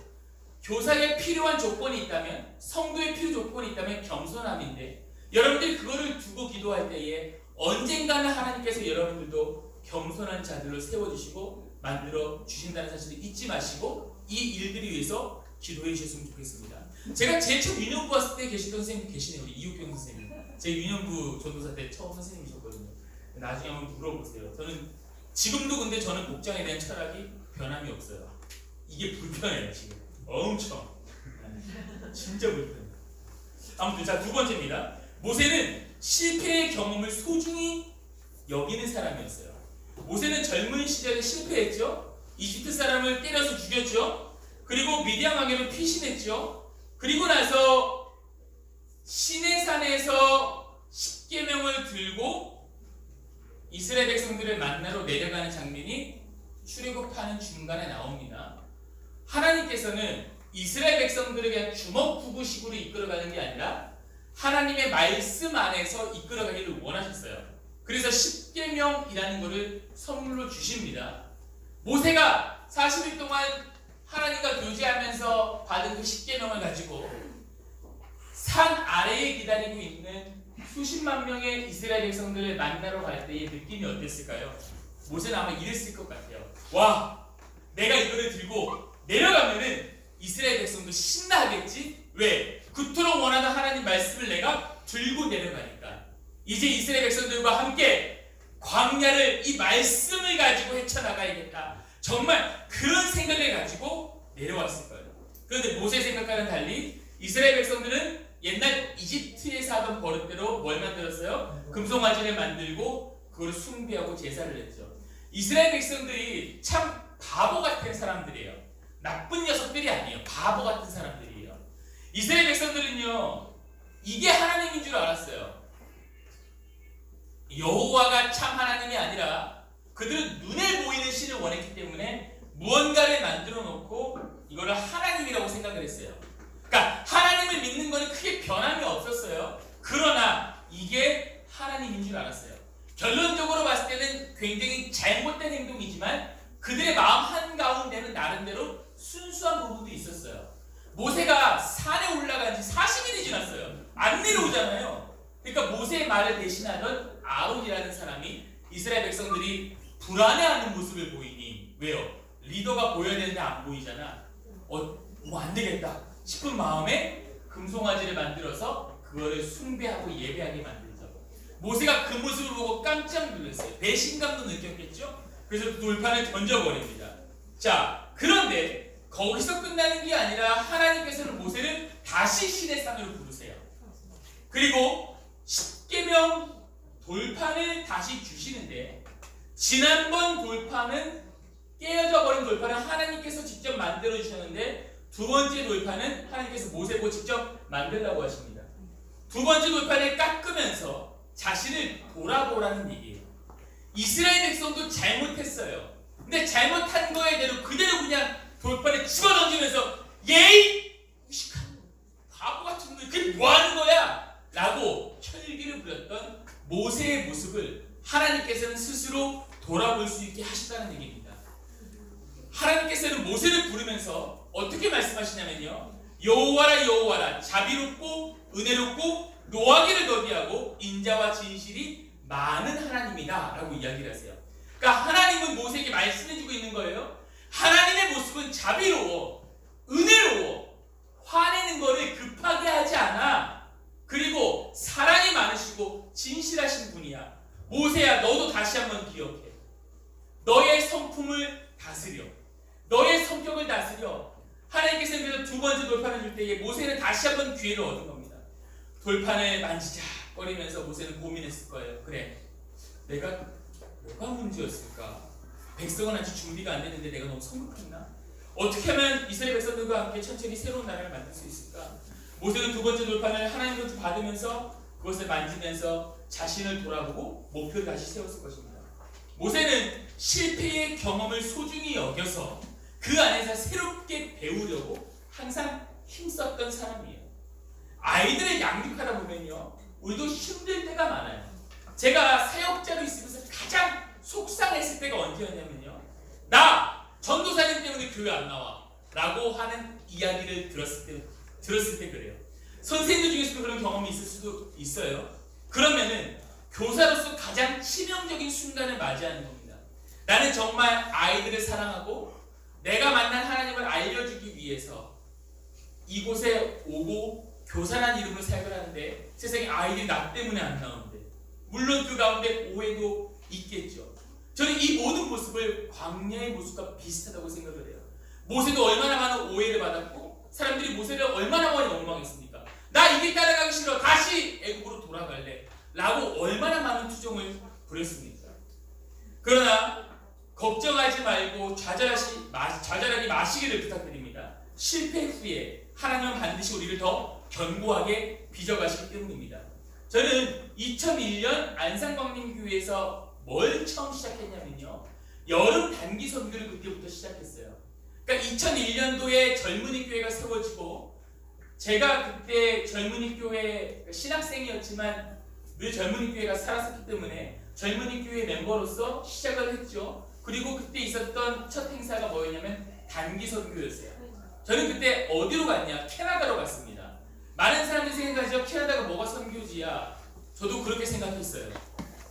교사에 필요한 조건이 있다면, 성도에 필요 조건이 있다면 겸손함인데, 여러분들이 그거를 두고 기도할 때에 언젠가는 하나님께서 여러분들도 겸손한 자들로 세워주시고 만들어 주신다는 사실을 잊지 마시고 이 일들을 위해서 기도해 주셨으면 좋겠습니다. 제가 제일 처음 유년부 왔을 때 계시던 선생님 계시네요. 우리 이육경 선생님. 제 유년부 전도사 때 처음 선생님이셨거든요. 나중에 한번 물어보세요. 지금도 근데 저는 복장에 대한 철학이 변함이 없어요. 이게 불편해요 지금. 엄청. 진짜 불편해요. 아무튼 자, 두 번째입니다. 모세는 실패의 경험을 소중히 여기는 사람이었어요. 모세는 젊은 시절에 실패했죠. 이집트 사람을 때려서 죽였죠. 그리고 미디안 왕에게 피신했죠. 그리고 나서 시내산에서 십계명을 들고 이스라엘 백성들을 만나러 내려가는 장면이 출애굽하는 중간에 나옵니다. 하나님께서는 이스라엘 백성들을 그냥 주먹구구식으로 이끌어가는 게 아니라 하나님의 말씀 안에서 이끌어가기를 원하셨어요. 그래서 십계명이라는 것을 선물로 주십니다. 모세가 40일 동안 하나님과 교제하면서 받은 그 십계명을 가지고 산 아래에 기다리고 있는 수십만 명의 이스라엘 백성들을 만나러 갈 때의 느낌이 어땠을까요? 모세는 아마 이랬을 것 같아요. 와, 내가 이거를 들고 내려가면은 이스라엘 백성도 신나하겠지? 왜? 그토록 원하는 하나님 말씀을 내가 들고 내려가니까. 이제 이스라엘 백성들과 함께 광야를 이 말씀을 가지고 헤쳐나가야겠다. 정말 그런 생각을 가지고 내려왔을 거예요. 그런데 모세 생각과는 달리 이스라엘 백성들은 옛날 이집트에서 하던 버릇대로 뭘 만들었어요? 금송아지를 만들고 그걸 숭배하고 제사를 했죠. 이스라엘 백성들이 참 바보 같은 사람들이에요. 나쁜 녀석들이 아니에요. 바보 같은 사람들이에요. 이스라엘 백성들은요, 이게 하나님인 줄 알았어요. 여호와가 참 하나님이 아니라 그들은 눈에 보이는 신을 원했기 때문에 무언가를 만들어 놓고 이거를 하나님이라고 생각을 했어요. 그러니까 하나님을 믿는 거는 크게 변함이 없었어요. 그러나 이게 하나님인 줄 알았어요. 결론적으로 봤을 때는 굉장히 잘못된 행동이지만 그들의 마음 한가운데는 나름대로 순수한 부분도 있었어요. 모세가 산에 올라간 지 40일이 지났어요. 안 내려오잖아요. 그러니까 모세의 말을 대신하던 아론이라는 사람이 이스라엘 백성들이 불안해하는 모습을 보이니, 왜요? 리더가 보여야 되는데 안 보이잖아. 뭐 안 되겠다 싶은 마음에 금송아지를 만들어서 그거를 숭배하고 예배하게 만들죠. 모세가 그 모습을 보고 깜짝 놀랐어요. 배신감도 느꼈겠죠? 그래서 돌판을 던져버립니다. 자, 그런데 거기서 끝나는 게 아니라 하나님께서는 모세를 다시 시내산으로 부르세요. 그리고 십계명 돌판을 다시 주시는데, 지난번 돌판은 깨어져 버린 돌판은 하나님께서 직접 만들어 주셨는데, 두 번째 돌판은 하나님께서 모세 보고 직접 만들라고 하십니다. 두 번째 돌판을 깎으면서 자신을 돌아보라는 얘기예요. 이스라엘 백성도 잘못했어요. 근데 잘못한 거에 대로 그대로 그냥 돌판에 집어던지면서 예이! 무식한 바보 같은 놈, 그게 뭐하는 거야? 라고 혈기를 부렸던 모세의 모습을 하나님께서는 스스로 돌아볼 수 있게 하셨다는 얘기입니다. 하나님께서는 모세를 부르면서 어떻게 말씀하시냐면요, 여호와라 여호와라, 자비롭고 은혜롭고 노하기를 더디하고 인자와 진실이 많은 하나님이다 라고 이야기를 하세요. 그러니까 하나님은 모세에게 말씀해주고 있는 거예요. 하나님의 모습은 자비로워, 은혜로워, 화내는 거를 급하게 하지 않아. 그리고 사랑이 많으시고 진실하신 분이야. 모세야, 너도 다시 한번 기억해. 너의 성품을 다스려, 너의 성격을 다스려. 하나님께서는 그래서 두 번째 돌판을 줄 때에 모세는 다시 한번 기회를 얻은 겁니다. 돌판을 만지작거리면서 모세는 고민했을 거예요. 그래, 내가 뭐가 문제였을까? 백성은 아직 준비가 안 됐는데 내가 너무 성급했나? 어떻게 하면 이스라엘 백성들과 함께 천천히 새로운 나라를 만들 수 있을까? 모세는 두 번째 돌판을 하나님으로부터 받으면서 그것을 만지면서 자신을 돌아보고 목표를 다시 세웠을 것입니다. 모세는 실패의 경험을 소중히 여겨서 그 안에서 새롭게 배우려고 항상 힘썼던 사람이에요. 아이들을 양육하다 보면요, 우리도 힘들 때가 많아요. 제가 사역자로 있으면서 가장 속상했을 때가 언제였냐면요, 나 전도사님 때문에 교회 안 나와 라고 하는 이야기를 들었을 때 그래요. 선생님들 중에서도 그런 경험이 있을 수도 있어요. 그러면은 교사로서 가장 치명적인 순간을 맞이하는 겁니다. 나는 정말 아이들을 사랑하고 내가 만난 하나님을 알려주기 위해서 이곳에 오고 교사란 이름으로 사역을 하는데 세상에 아이들이 나 때문에 안 나오는데, 물론 그 가운데 오해도 있겠죠. 저는 이 모든 모습을 광야의 모습과 비슷하다고 생각을 해요. 모세도 얼마나 많은 오해를 받았고 사람들이 모세를 얼마나 많이 원망했습니까? 나 이게 따라가기 싫어, 다시 애굽으로 돌아갈래 라고 얼마나 많은 투정을 부렸습니까? 그러나 걱정하지 말고 좌절하지 마시기를 부탁드립니다. 실패 후에 하나님은 반드시 우리를 더 견고하게 빚어가시기 때문입니다. 저는 2001년 안산광림교회에서 뭘 처음 시작했냐면요, 여름 단기 선교를 그때부터 시작했어요. 그러니까 2001년도에 젊은이 교회가 세워지고, 제가 그때 젊은이 교회 신학생이었지만 늘 젊은이 교회가 살았었기 때문에 젊은이 교회 멤버로서 시작을 했죠. 그리고 그때 있었던 첫 행사가 뭐였냐면 단기 선교였어요. 저는 그때 어디로 갔냐? 캐나다로 갔습니다. 많은 사람들이 생각하죠. 캐나다가 뭐가 선교지야. 저도 그렇게 생각했어요.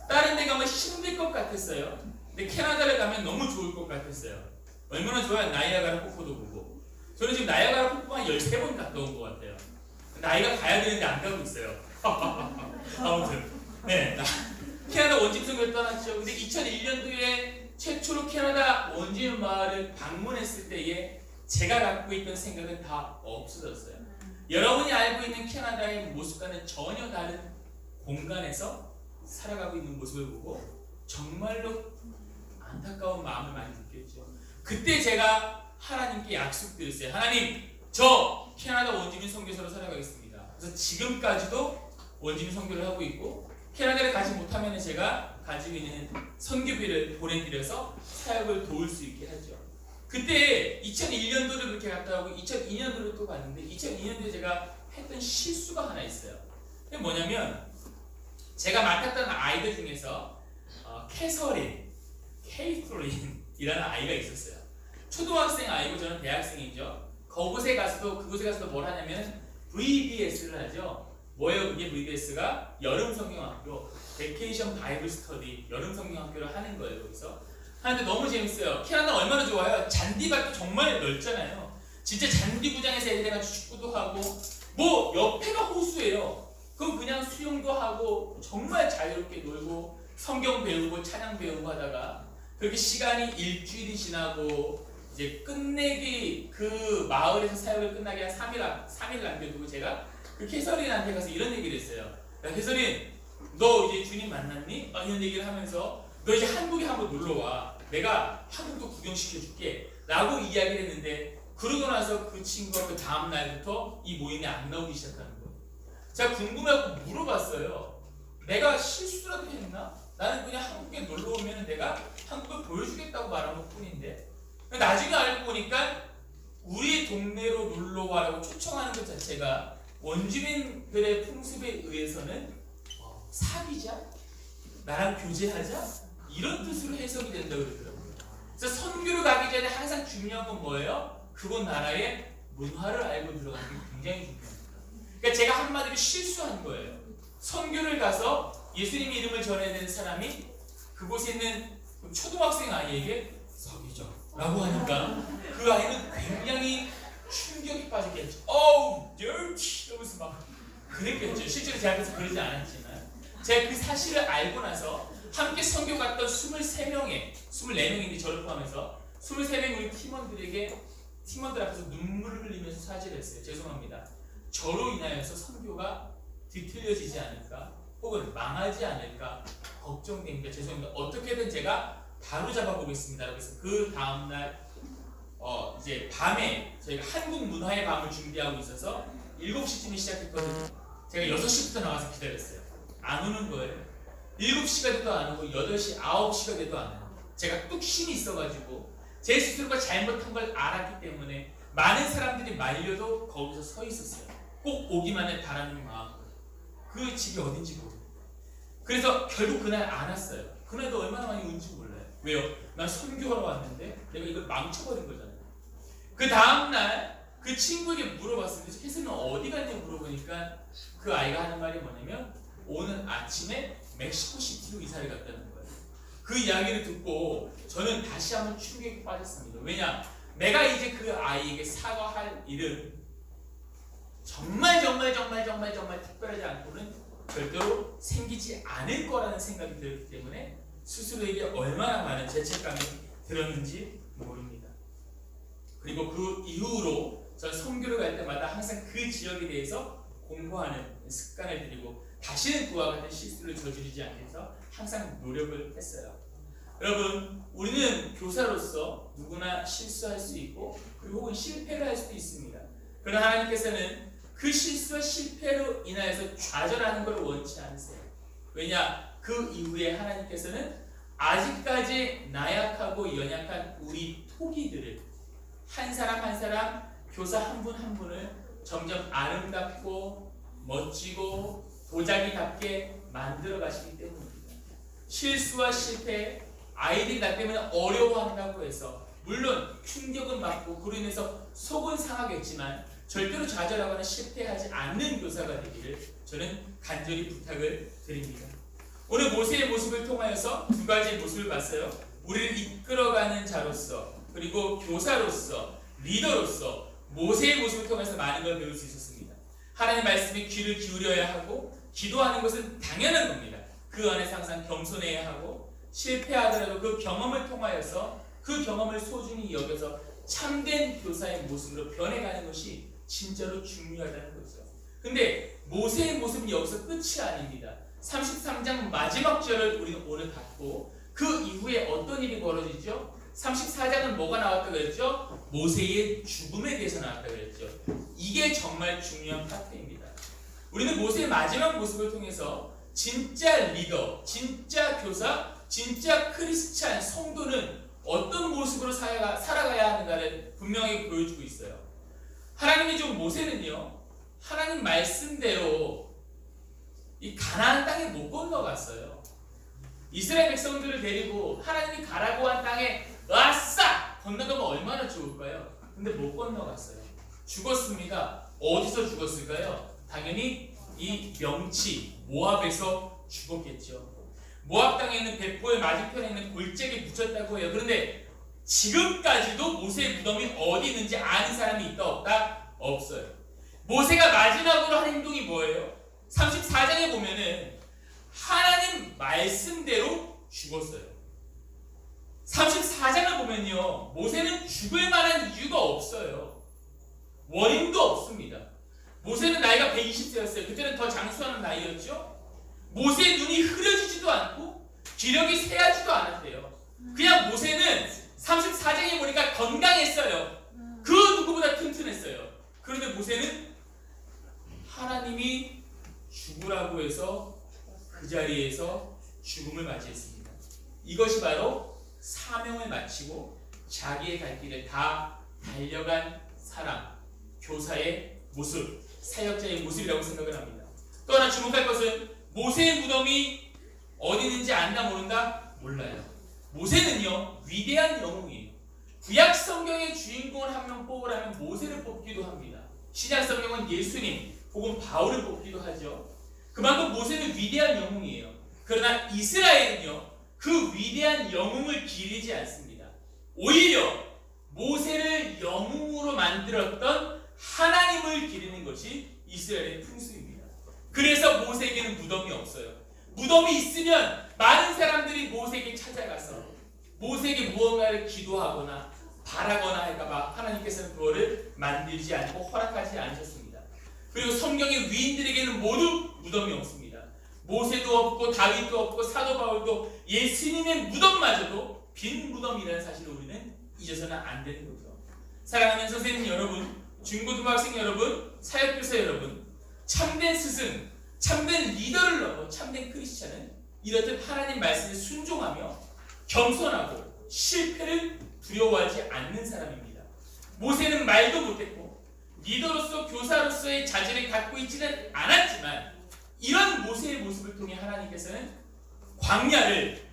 다른 데 가면 힘들 것 같았어요. 근데 캐나다를 가면 너무 좋을 것 같았어요. 얼마나 좋아요. 나이아가라 폭포도 보고. 저는 지금 나이아가라 폭포 한 13번 갔다 온 것 같아요. 나이가 가야 되는데 안 가고 있어요. 아무튼 네, 캐나다 원주민 선교를 떠났죠. 근데 2001년도에 최초로 캐나다 원주민 마을을 방문했을 때에 제가 갖고 있던 생각은 다 없어졌어요. 여러분이 알고 있는 캐나다의 모습과는 전혀 다른 공간에서 살아가고 있는 모습을 보고 정말로 안타까운 마음을 많이 느꼈죠. 그때 제가 하나님께 약속드렸어요. 하나님, 저 캐나다 원주민 선교사로 살아가겠습니다. 그래서 지금까지도 원주민 선교를 하고 있고, 캐나다를 가지 못하면 제가 가지고 있는 선교비를 보내드려서 사역을 도울 수 있게 하죠. 그때 2001년도를 그렇게 갔다 오고 2002년도를 또 갔는데, 2002년도에 제가 했던 실수가 하나 있어요. 그게 뭐냐면, 제가 맡았던 아이들 중에서 케이슬린이라는 아이가 있었어요. 초등학생 아이고 저는 대학생이죠. 그곳에 가서도 뭘 하냐면 VBS를 하죠. 뭐예요? 그게 VBS가 여름 성경학교, 베케이션 바이블 스터디, 여름 성경학교를 하는 거예요. 거기서 하는데 너무 재밌어요. 캐나다 얼마나 좋아요? 잔디밭도 정말 넓잖아요. 진짜 잔디구장에서 애들이 같이 축구도 하고, 뭐 옆에가 호수예요. 그럼 그냥 수영도 하고 정말 자유롭게 놀고 성경 배우고 찬양 배우고 하다가, 그렇게 시간이 일주일이 지나고 이제 끝내기, 그 마을에서 사역을 끝나기 한 3일 남겨두고 제가 그 캐서린한테 가서 이런 얘기를 했어요. 야, 캐서린, 너 이제 주님 만났니? 이런 얘기를 하면서 너 이제 한국에 한번 놀러와. 내가 한국도 구경시켜줄게 라고 이야기를 했는데, 그러고 나서 그 친구가 그 다음 날부터 이 모임에 안 나오기 시작하는 거예요. 제가 궁금해하고 물어봤어요. 내가 실수라도 했나? 나는 그냥 한국에 놀러 오면 내가 한국을 보여주겠다고 말한 것 뿐인데, 나중에 알고 보니까 우리 동네로 놀러와라고 초청하는 것 자체가 원주민들의 풍습에 의해서는 사귀자? 나랑 교제하자? 이런 뜻으로 해석이 된다고 그러더라고요. 그래서 선교를 가기 전에 항상 중요한 건 뭐예요? 그곳 나라의 문화를 알고 들어가는 게 굉장히 중요합니다. 그러니까 제가 한마디로 실수한 거예요. 선교를 가서 예수님의 이름을 전해야 되는 사람이 그곳에 있는 초등학생 아이에게 사귀자 라고 하니까 그 아이는 굉장히 충격이 빠졌겠죠. Oh, dirty! 이러면서 막 그랬겠죠. 실제로 제 앞에서 그러지 않았지만, 제가 그 사실을 알고 나서 함께 선교 갔던 24명인데 저를 포함해서 23명 우리 팀원들 앞에서 눈물을 흘리면서 사죄를 했어요. 죄송합니다. 저로 인하여서 선교가 뒤틀려지지 않을까, 혹은 망하지 않을까 걱정됩니다. 죄송합니다. 어떻게든 제가 바로 잡아보겠습니다. 그래서 그 다음날 이제 밤에 저희가 한국 문화의 밤을 준비하고 있어서 7시쯤에 시작했거든요. 제가 6시부터 나와서 기다렸어요. 안 오는 거예요. 7시가 돼도 안 오고 8시, 9시가 돼도 안 와요. 제가 뚝심이 있어가지고 제 스스로가 잘못한 걸 알았기 때문에 많은 사람들이 말려도 거기서 서 있었어요. 꼭 오기만을 바라는 마음. 그 집이 어딘지 모르고. 그래서 결국 그날 안 왔어요. 그날도 얼마나 많이 운지 몰라요. 왜요? 난 선교하러 왔는데 내가 이걸 망쳐버린 거잖아요. 그 다음날 그 친구에게 물어봤어요. 혜수는 어디 갔냐고 물어보니까 그 아이가 하는 말이 뭐냐면 오늘 아침에 멕시코시티로 이사를 갔다는 거예요. 그 이야기를 듣고 저는 다시 한번 충격에 빠졌습니다. 왜냐? 내가 이제 그 아이에게 사과할 일은 정말 특별하지 않고는 절대로 생기지 않을 거라는 생각이 들었기 때문에 스스로에게 얼마나 많은 죄책감이 들었는지 모릅니다. 그리고 그 이후로 저는 선교를 갈 때마다 항상 그 지역에 대해서 공부하는 습관을 들이고 다시는 그와 같은 실수를 저지르지 않기 위해서 항상 노력을 했어요. 여러분, 우리는 교사로서 누구나 실수할 수 있고 그리고 혹은 실패를 할 수도 있습니다. 그러나 하나님께서는 그 실수와 실패로 인하여서 좌절하는 걸 원치 않으세요. 왜냐? 그 이후에 하나님께서는 아직까지 나약하고 연약한 우리 토기들을 한 사람 한 사람, 교사 한 분 한 분을 점점 아름답고 멋지고 도자기답게 만들어 가시기 때문입니다. 실수와 실패, 아이들이 나 때문에 어려워한다고 해서 물론 충격은 받고 그로 인해서 속은 상하겠지만 절대로 좌절하거나 실패하지 않는 교사가 되기를 저는 간절히 부탁을 드립니다. 오늘 모세의 모습을 통하여서 두 가지의 모습을 봤어요. 우리를 이끌어가는 자로서 그리고 교사로서 리더로서 모세의 모습을 통해서 많은 걸 배울 수 있었습니다. 하나님의 말씀에 귀를 기울여야 하고 기도하는 것은 당연한 겁니다. 그 안에서 항상 겸손해야 하고 실패하더라도 그 경험을 통하여서 그 경험을 소중히 여겨서 참된 교사의 모습으로 변해가는 것이 진짜로 중요하다는 거죠. 근데 모세의 모습은 여기서 끝이 아닙니다. 33장 마지막 절을 우리는 오늘 봤고 그 이후에 어떤 일이 벌어지죠? 34장은 뭐가 나왔다고 했죠? 모세의 죽음에 대해서 나왔다고 했죠. 이게 정말 중요한 파트입니다. 우리는 모세의 마지막 모습을 통해서 진짜 리더, 진짜 교사, 진짜 크리스찬 성도는 어떤 모습으로 살아가야 하는가를 분명히 보여주고 있어요. 하나님이 준 모세는요, 하나님 말씀대로 이 가나안 땅에 못 건너갔어요. 이스라엘 백성들을 데리고 하나님이 가라고 한 땅에 아싸! 건너가면 얼마나 좋을까요? 근데 못 건너갔어요. 죽었습니다. 어디서 죽었을까요? 당연히 이 명치 모압에서 죽었겠죠. 모압 땅에 있는 백보의 맞은편에 있는 골짜기에 묻혔다고 해요. 그런데 지금까지도 모세의 무덤이 어디 있는지 아는 사람이 있다 없다? 없어요. 모세가 마지막으로 한 행동이 뭐예요? 34장에 보면은 하나님 말씀대로 죽었어요. 34장을 보면요, 모세는 죽을 만한 이유가 없어요. 원인도 없습니다. 모세는 나이가 120세였어요. 그때는 더 장수하는 나이였죠. 모세의 눈이 흐려지지도 않고 기력이 쇠하지도 않았대요. 그냥 모세는 34장에 보니까 건강했어요. 그 누구보다 튼튼했어요. 그런데 모세는 하나님이 죽으라고 해서 그 자리에서 죽음을 맞이했습니다. 이것이 바로 사명을 마치고 자기의 갈 길을 다 달려간 사람, 교사의 모습, 사역자의 모습이라고 생각을 합니다. 또 하나 주목할 것은 모세의 무덤이 어디 있는지 안다 모른다? 몰라요. 모세는요, 위대한 영웅이에요. 구약 성경의 주인공을 한 명 뽑으라면 모세를 뽑기도 합니다. 신약 성경은 예수님 혹은 바울을 뽑기도 하죠. 그만큼 모세는 위대한 영웅이에요. 그러나 이스라엘은요, 그 위대한 영웅을 기리지 않습니다. 오히려 모세를 영웅으로 만들었던 하나님을 기리는 것이 이스라엘의 풍습입니다. 그래서 모세에게는 무덤이 없어요. 무덤이 있으면 많은 사람들이 모세에게 찾아가서 모세에게 무언가를 기도하거나 바라거나 할까봐 하나님께서는 그거를 만들지 않고 허락하지 않으셨습니다. 그리고 성경의 위인들에게는 모두 무덤이 없습니다. 모세도 없고 다윗도 없고 사도 바울도 예수님의 무덤마저도 빈 무덤이라는 사실을 우리는 잊어서는 안 되는 거죠. 사랑하는 선생님 여러분, 중고등학생 여러분, 사역교사 여러분, 참된 스승, 참된 리더를 넘어 참된 크리스찬은 이렇듯 하나님 말씀에 순종하며 겸손하고 실패를 두려워하지 않는 사람입니다. 모세는 말도 못했고 리더로서 교사로서의 자질을 갖고 있지는 않았지만 이런 모세의 모습을 통해 하나님께서는 광야를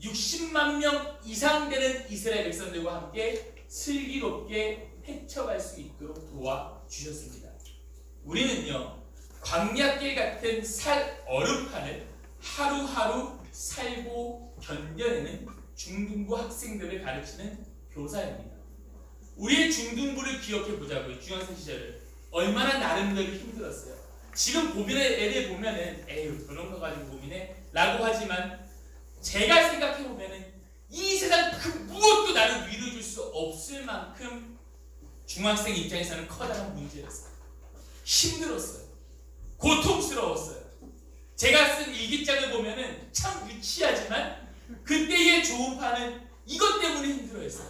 60만 명 이상 되는 이스라엘 백성들과 함께 슬기롭게 헤쳐갈 수 있도록 도와주셨습니다. 우리는요, 광야길 같은 살 얼음판을 하루하루 살고 견뎌내는 중등부 학생들을 가르치는 교사입니다. 우리의 중등부를 기억해 보자고요. 중학생 시절을 얼마나 나름대로 힘들었어요. 지금 애들 보면은 에휴 그런 거 가지고 고민해 라고 하지만 제가 생각해 보면은 이 세상 그 무엇도 나를 위로해 줄 수 없을 만큼 중학생 입장에서는 커다란 문제였어요. 힘들었어요. 고통스러웠어요. 제가 쓴 일기장을 보면은 참 유치하지만 그때의 조은파는 이것 때문에 힘들어했어요.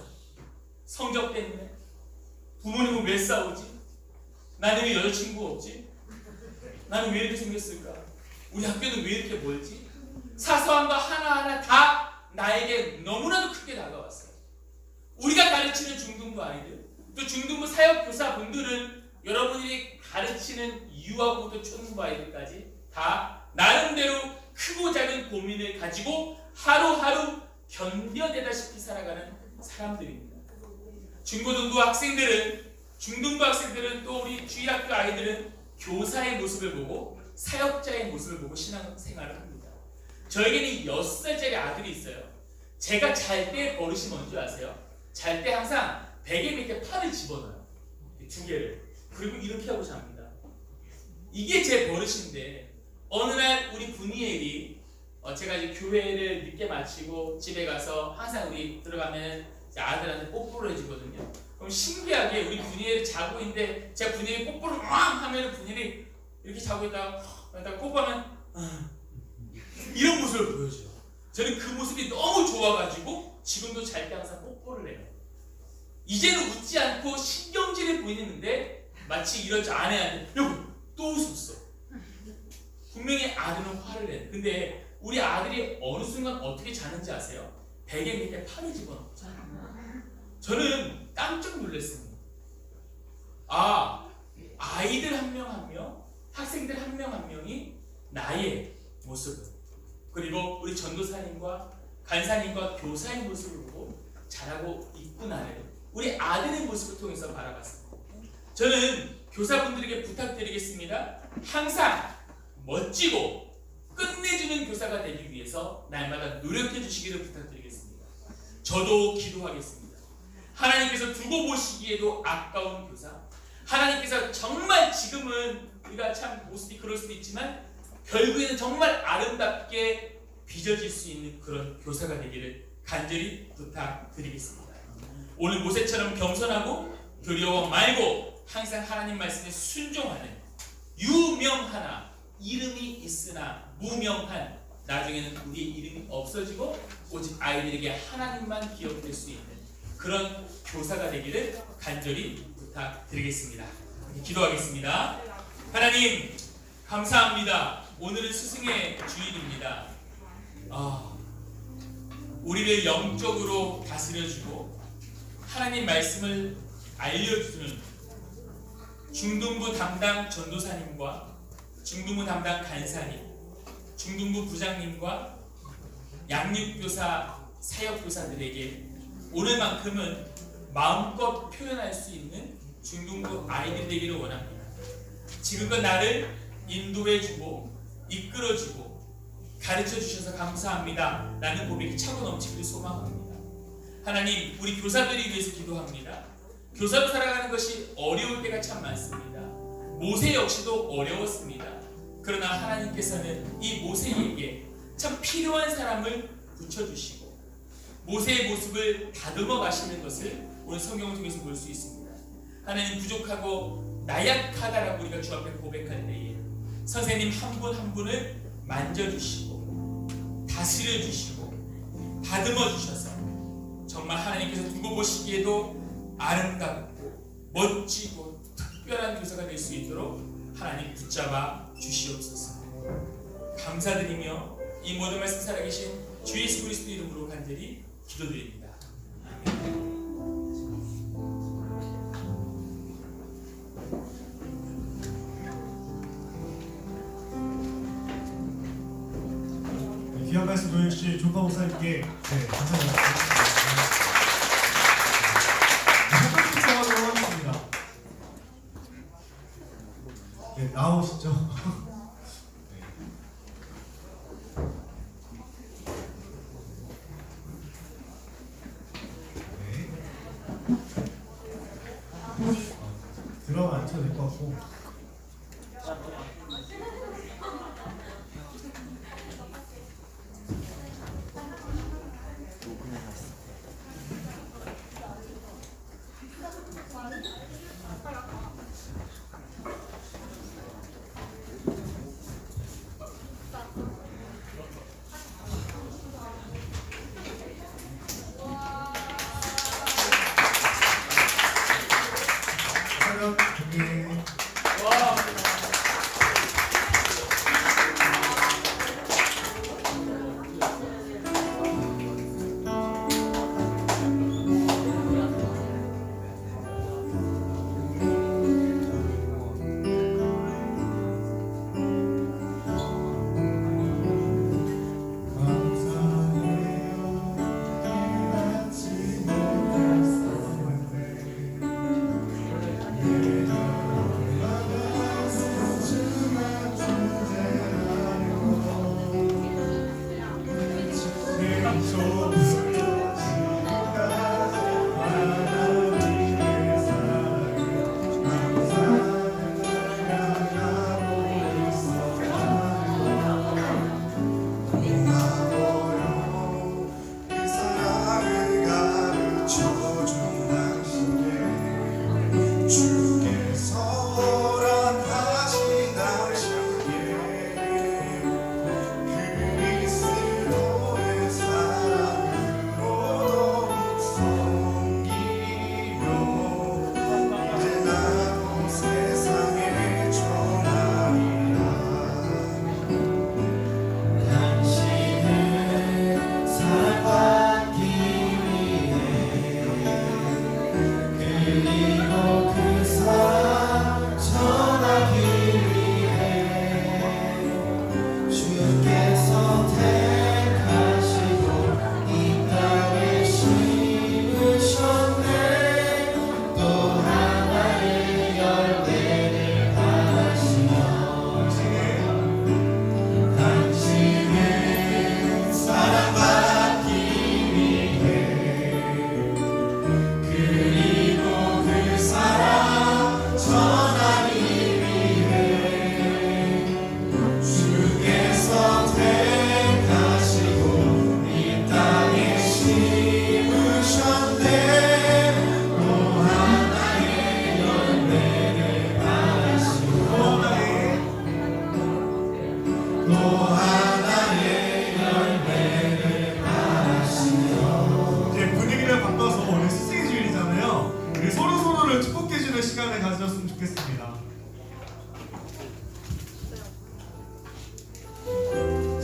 성적 때문에. 부모님은 왜 싸우지? 나는 왜 여자친구 없지? 나는 왜 이렇게 생겼을까? 우리 학교는 왜 이렇게 멀지? 사소한 거 하나하나 다 나에게 너무나도 크게 다가왔어요. 우리가 가르치는 중등부 아이들, 또 중등부 사역교사분들은 여러분들이 가르치는 유아부터 초등부 아이들까지 다 나름대로 크고 작은 고민을 가지고 하루하루 견뎌내다시피 살아가는 사람들입니다. 중고등부 학생들은, 중등부 학생들은 또 우리 주일학교 아이들은 교사의 모습을 보고 사역자의 모습을 보고 신앙생활을 합니다. 저에게는 6살짜리 아들이 있어요. 제가 잘 때 버릇이 뭔지 아세요? 잘 때 항상 베개 밑에 팔을 집어넣어요. 2개를. 그리고 이렇게 하고 잡니다. 이게 제 버릇인데 어느 날 우리 분이엘이 제가 이제 교회를 늦게 마치고 집에 가서 항상 우리 들어가면 아들한테 뽀뽀를 해주거든요. 그럼 신기하게 우리 분이엘이 자고 있는데 제가 분이엘이 뽀뽀를 막 하면 분이엘이 이렇게 자고 있다가 뽀뽀하면 이런 모습을 보여줘요. 저는 그 모습이 너무 좋아가지고 지금도 잘 때 항상 뽀뽀를 해요. 이제는 웃지 않고 신경질을 보이는데 마치 이러지 아내한테 여보 또 웃었어. 분명히 아들은 화를 내. 근데 우리 아들이 어느 순간 어떻게 자는지 아세요? 베개 밑에 팔을 집어넣고 자요. 저는 깜짝 놀랐습니다. 아이들 한 명 한 명, 학생들 한 명 한 명이 나의 모습을, 그리고 우리 전도사님과 간사님과 교사의 모습을 보고 자라고 있구나를 우리 아들의 모습을 통해서 바라봤습니다. 저는 교사분들에게 부탁드리겠습니다. 항상 멋지고 끝내주는 교사가 되기 위해서 날마다 노력해 주시기를 부탁드리겠습니다. 저도 기도하겠습니다. 하나님께서 두고 보시기에도 아까운 교사, 하나님께서 정말 지금은 우리가 참 모습이 그럴 수도 있지만 결국에는 정말 아름답게 빚어질 수 있는 그런 교사가 되기를 간절히 부탁드리겠습니다. 오늘 모세처럼 겸손하고 두려워 말고 항상 하나님 말씀에 순종하는 유명하나 이름이 있으나 무명한, 나중에는 우리의 이름이 없어지고 오직 아이들에게 하나님만 기억될 수 있는 그런 교사가 되기를 간절히 부탁드리겠습니다. 기도하겠습니다. 하나님 감사합니다. 오늘은 스승의 주일입니다. 우리를 영적으로 다스려주고 하나님 말씀을 알려주는 중등부 담당 전도사님과 중등부 담당 간사님, 중등부 부장님과 양육교사, 사역교사들에게 오늘만큼은 마음껏 표현할 수 있는 중등부 아이들 되기를 원합니다. 지금껏 나를 인도해주고 이끌어주고 가르쳐주셔서 감사합니다 라는 고백이 차고 넘치기를 소망합니다. 하나님, 우리 교사들이 위해서 기도합니다. 교사로 살아가는 것이 어려울 때가 참 많습니다. 모세 역시도 어려웠습니다. 그러나 하나님께서는 이 모세에게 참 필요한 사람을 붙여주시고 모세의 모습을 다듬어 가시는 것을 오늘 성경을 통해서 볼 수 있습니다. 하나님, 부족하고 나약하다라고 우리가 주 앞에 고백할 때에 선생님 한 분 한 분을 만져주시고 다스려주시고 다듬어주셔서 정말 하나님께서 두고 보시기에도 아름답고 멋지고 특별한 교사가 될 수 있도록 하나님 붙잡아 주시옵소서. 감사드리며 이 모든 말씀 살아계신 주 예수 그리스도 이름으로 간절히 기도드립니다. 아멘. 귀한 말씀 도해주신 조파 목사님께 감사합니다. 한번 축하하도록 하겠습니다. 나오시죠. 들어가 앉혀도 될 것 같고.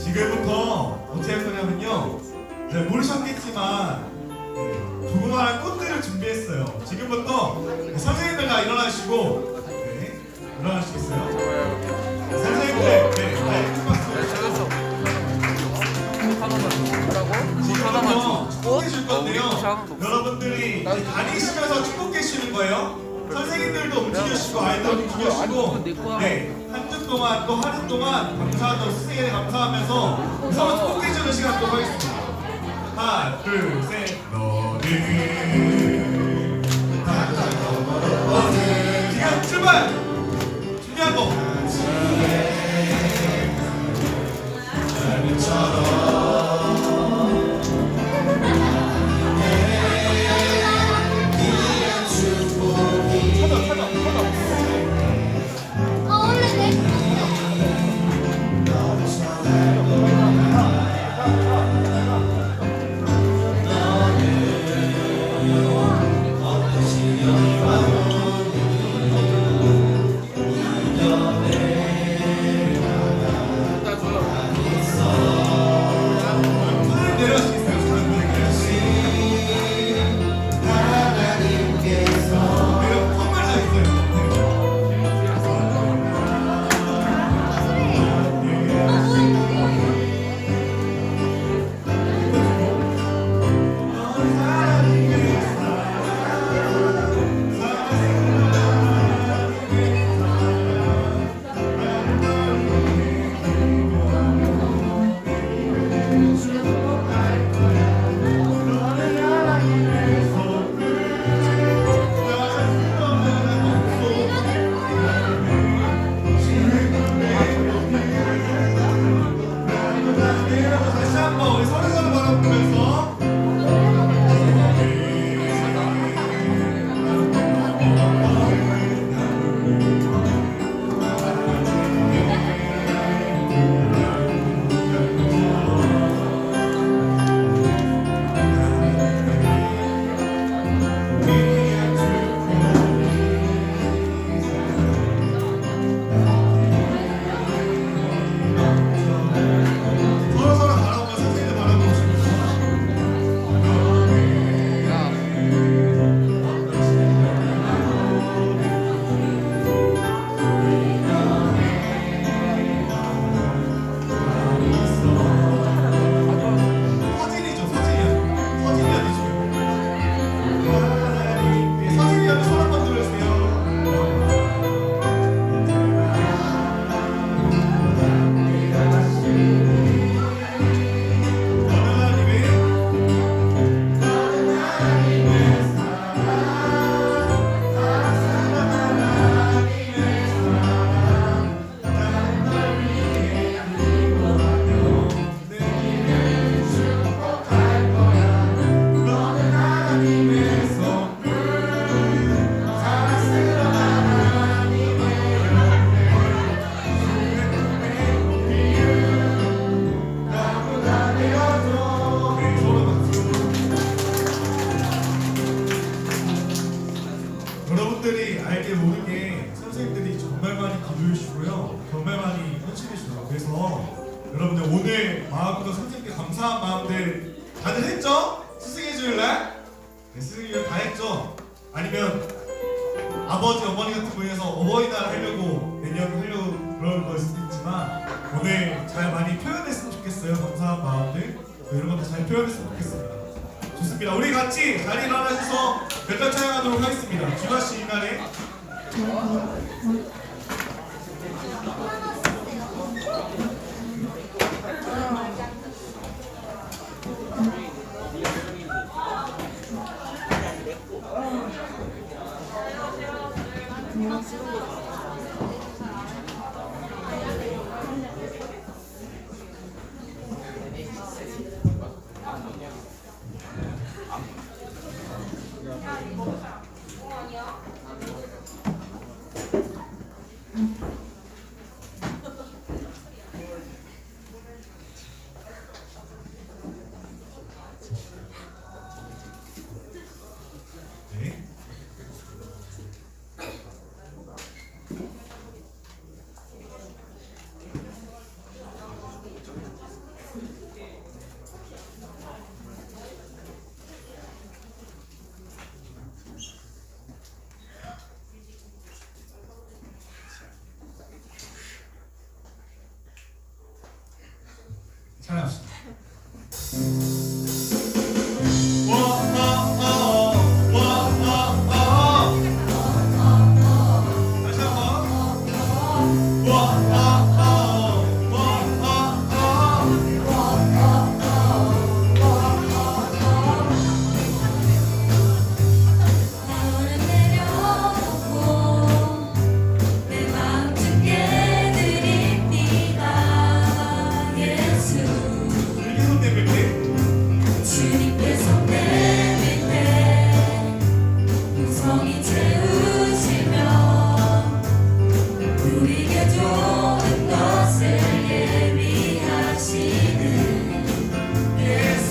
지금부터 어떻게 할 거냐면요, 모르셨겠지만 조그마한 꽃들을 준비했어요. 지금부터 선생님들 다 일어나시고, 일어나시겠어요? 선생님들, 큰 박수. 지금부터 축복해 줄 건데요, 여러분들이 이제 다니시면서 축복해 주시는 거예요. 선생님들도 움직여주시고 아이들도 움직여주시고, 한 주 동안 또 하루 동안 감사하고 선생님에 감사하면서 서로 축복해주는 시간 또 하겠습니다. 하나, 둘, 셋. 너를 지금 출발! 준비하고 원래 내 다시 한번 우리 서로 서로 바라보면서 서로 서로 바라보면서 선생님을 바라보고 싶어요. 서진이죠, 서진이. 서진이 아니죠. 서진이 언니 손 한번 들어주세요. 여러분들이 알게 모르게 선생님들이 정말 많이 기도해주시고요, 정말 많이 헌신해주셔요. 그래서 여러분들 오늘 마음부터 선생님께 감사한 마음들 다들 했죠? 스승의 주일날? 네, 스승의 주일 다 했죠? 아니면 아버지, 어머니 같은 분에서 어버이날 하려고 내년 하려고 그럴 걸 수도 있지만 오늘 잘 많이 표현했으면 좋겠어요. 감사한 마음들 이런 것도 잘 표현했으면 좋겠습니다. 좋습니다. 우리 같이 자리 일어나셔서 몇 달 찬양하도록 하겠습니다. 주마씨 이날에 네. 찬양합시다. 다시 나를 내려놓고 내 마음 주께 드립니다. 예수 이렇게 손 내밀게. 주님께 손 내밀 때 음성이 채우시며 우리에게 좋은 것을 예비하시는 예수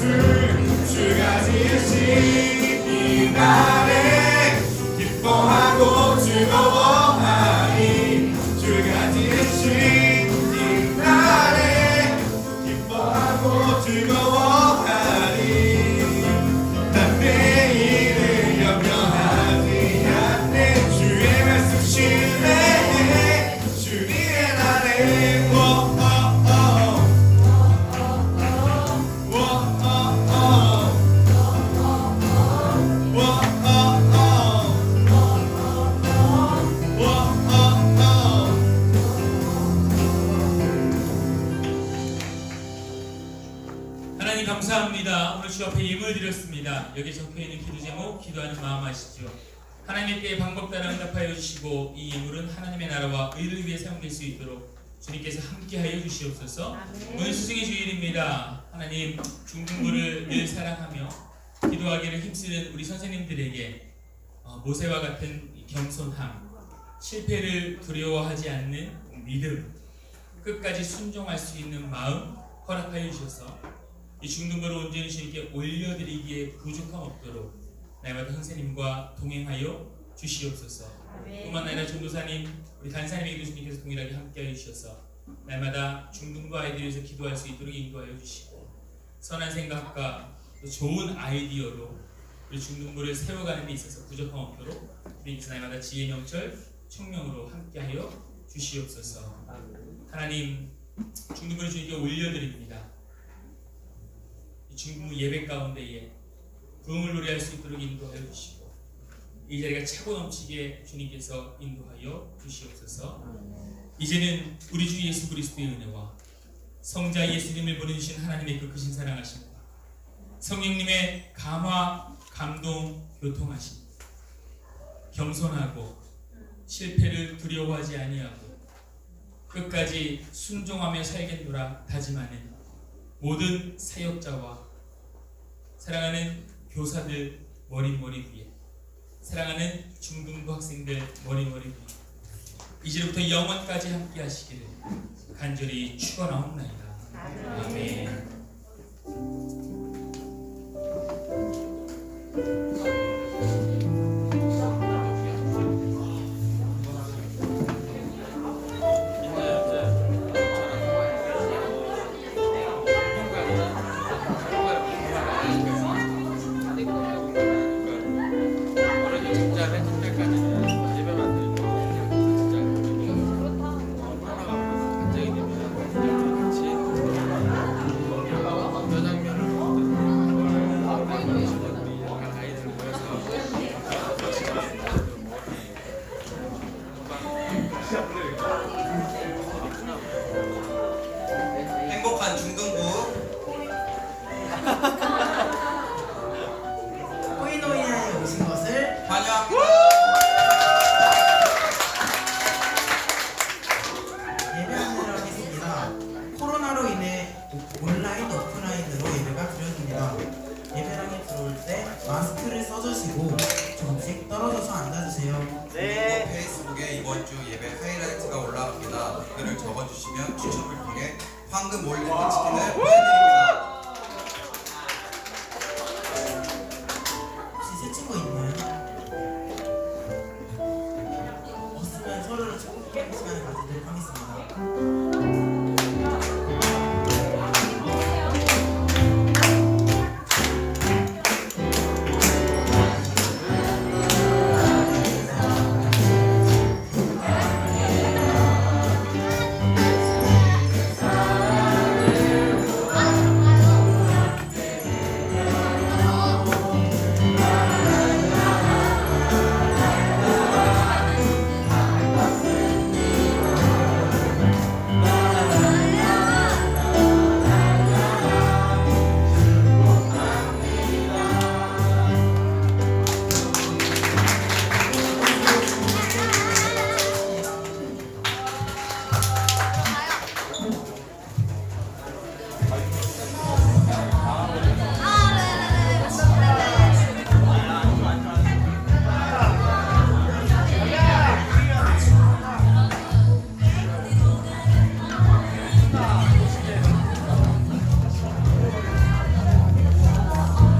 주가 지으신 이 날에 기뻐하고 즐거워하리. 주가 지으신 이 날에 기뻐하고 즐거워하리. 난 내일을 염려하지 않네. 주의 말씀 신뢰해. 주님의 날에 하나님 감사합니다. 오늘 주 앞에 예물 드렸습니다. 여기 적혀있는 기도 제목 기도하는 마음 아시죠? 하나님께 방법 따라 응답하여 주시고 이 예물은 하나님의 나라와 의를 위해 사용될 수 있도록 주님께서 함께하여 주시옵소서. 오늘 스승의 주일입니다. 하나님 중등부를 늘 사랑하며 기도하기를 힘쓰는 우리 선생님들에게 모세와 같은 겸손함, 실패를 두려워하지 않는 믿음, 끝까지 순종할 수 있는 마음 허락하여 주셔서 이 중등부를 온전히 주님께 올려드리기에 부족함 없도록 날마다 선생님과 동행하여 주시옵소서. 뿐만 아니라 전도사님, 우리 간사님에게도 주님께서 동일하게 함께하여 주셔서 날마다 중등부 아이들을 위해서 기도할 수 있도록 인도하여 주시고 선한 생각과 또 좋은 아이디어로 우리 중등부를 세워가는 데 있어서 부족함 없도록 주님께서 날마다 지혜 명철 총명으로 함께하여 주시옵소서. 하나님 중등부를 주님께 올려드립니다. 이 중등부 예배 가운데에 부흥을 노래할 수 있도록 인도하여 주시고 이 자리가 차고 넘치게 주님께서 인도하여 주시옵소서. 이제는 우리 주 예수 그리스도의 은혜와 성자 예수님을 보내주신 하나님의 그 크신 사랑하심과 성령님의 감화, 감동, 교통하심, 겸손하고 실패를 두려워하지 아니하고 끝까지 순종하며 살겠노라 다짐하는 모든 사역자와 사랑하는 교사들 머리머리 위에, 사랑하는 중등부 학생들 머리머리 위에 이제부터 영원까지 함께 하시기를 간절히 축원하옵나이다. 아멘. 행복한 중등부 코이노이아에 오신 것을 환영합니다. 예배하도록 하겠습니다. 코로나로 인해 온라인, 오프라인으로 예배가 드려집니다. 예배당에 들어올 때 마스크를 써주시고 조금씩 떨어져서 앉아주세요. 그리고 페이스북에 이번 주 예배 하이라이트가 올라갑니다. 댓글을 적어주시면 추첨을 통해 황금 올리브 치킨을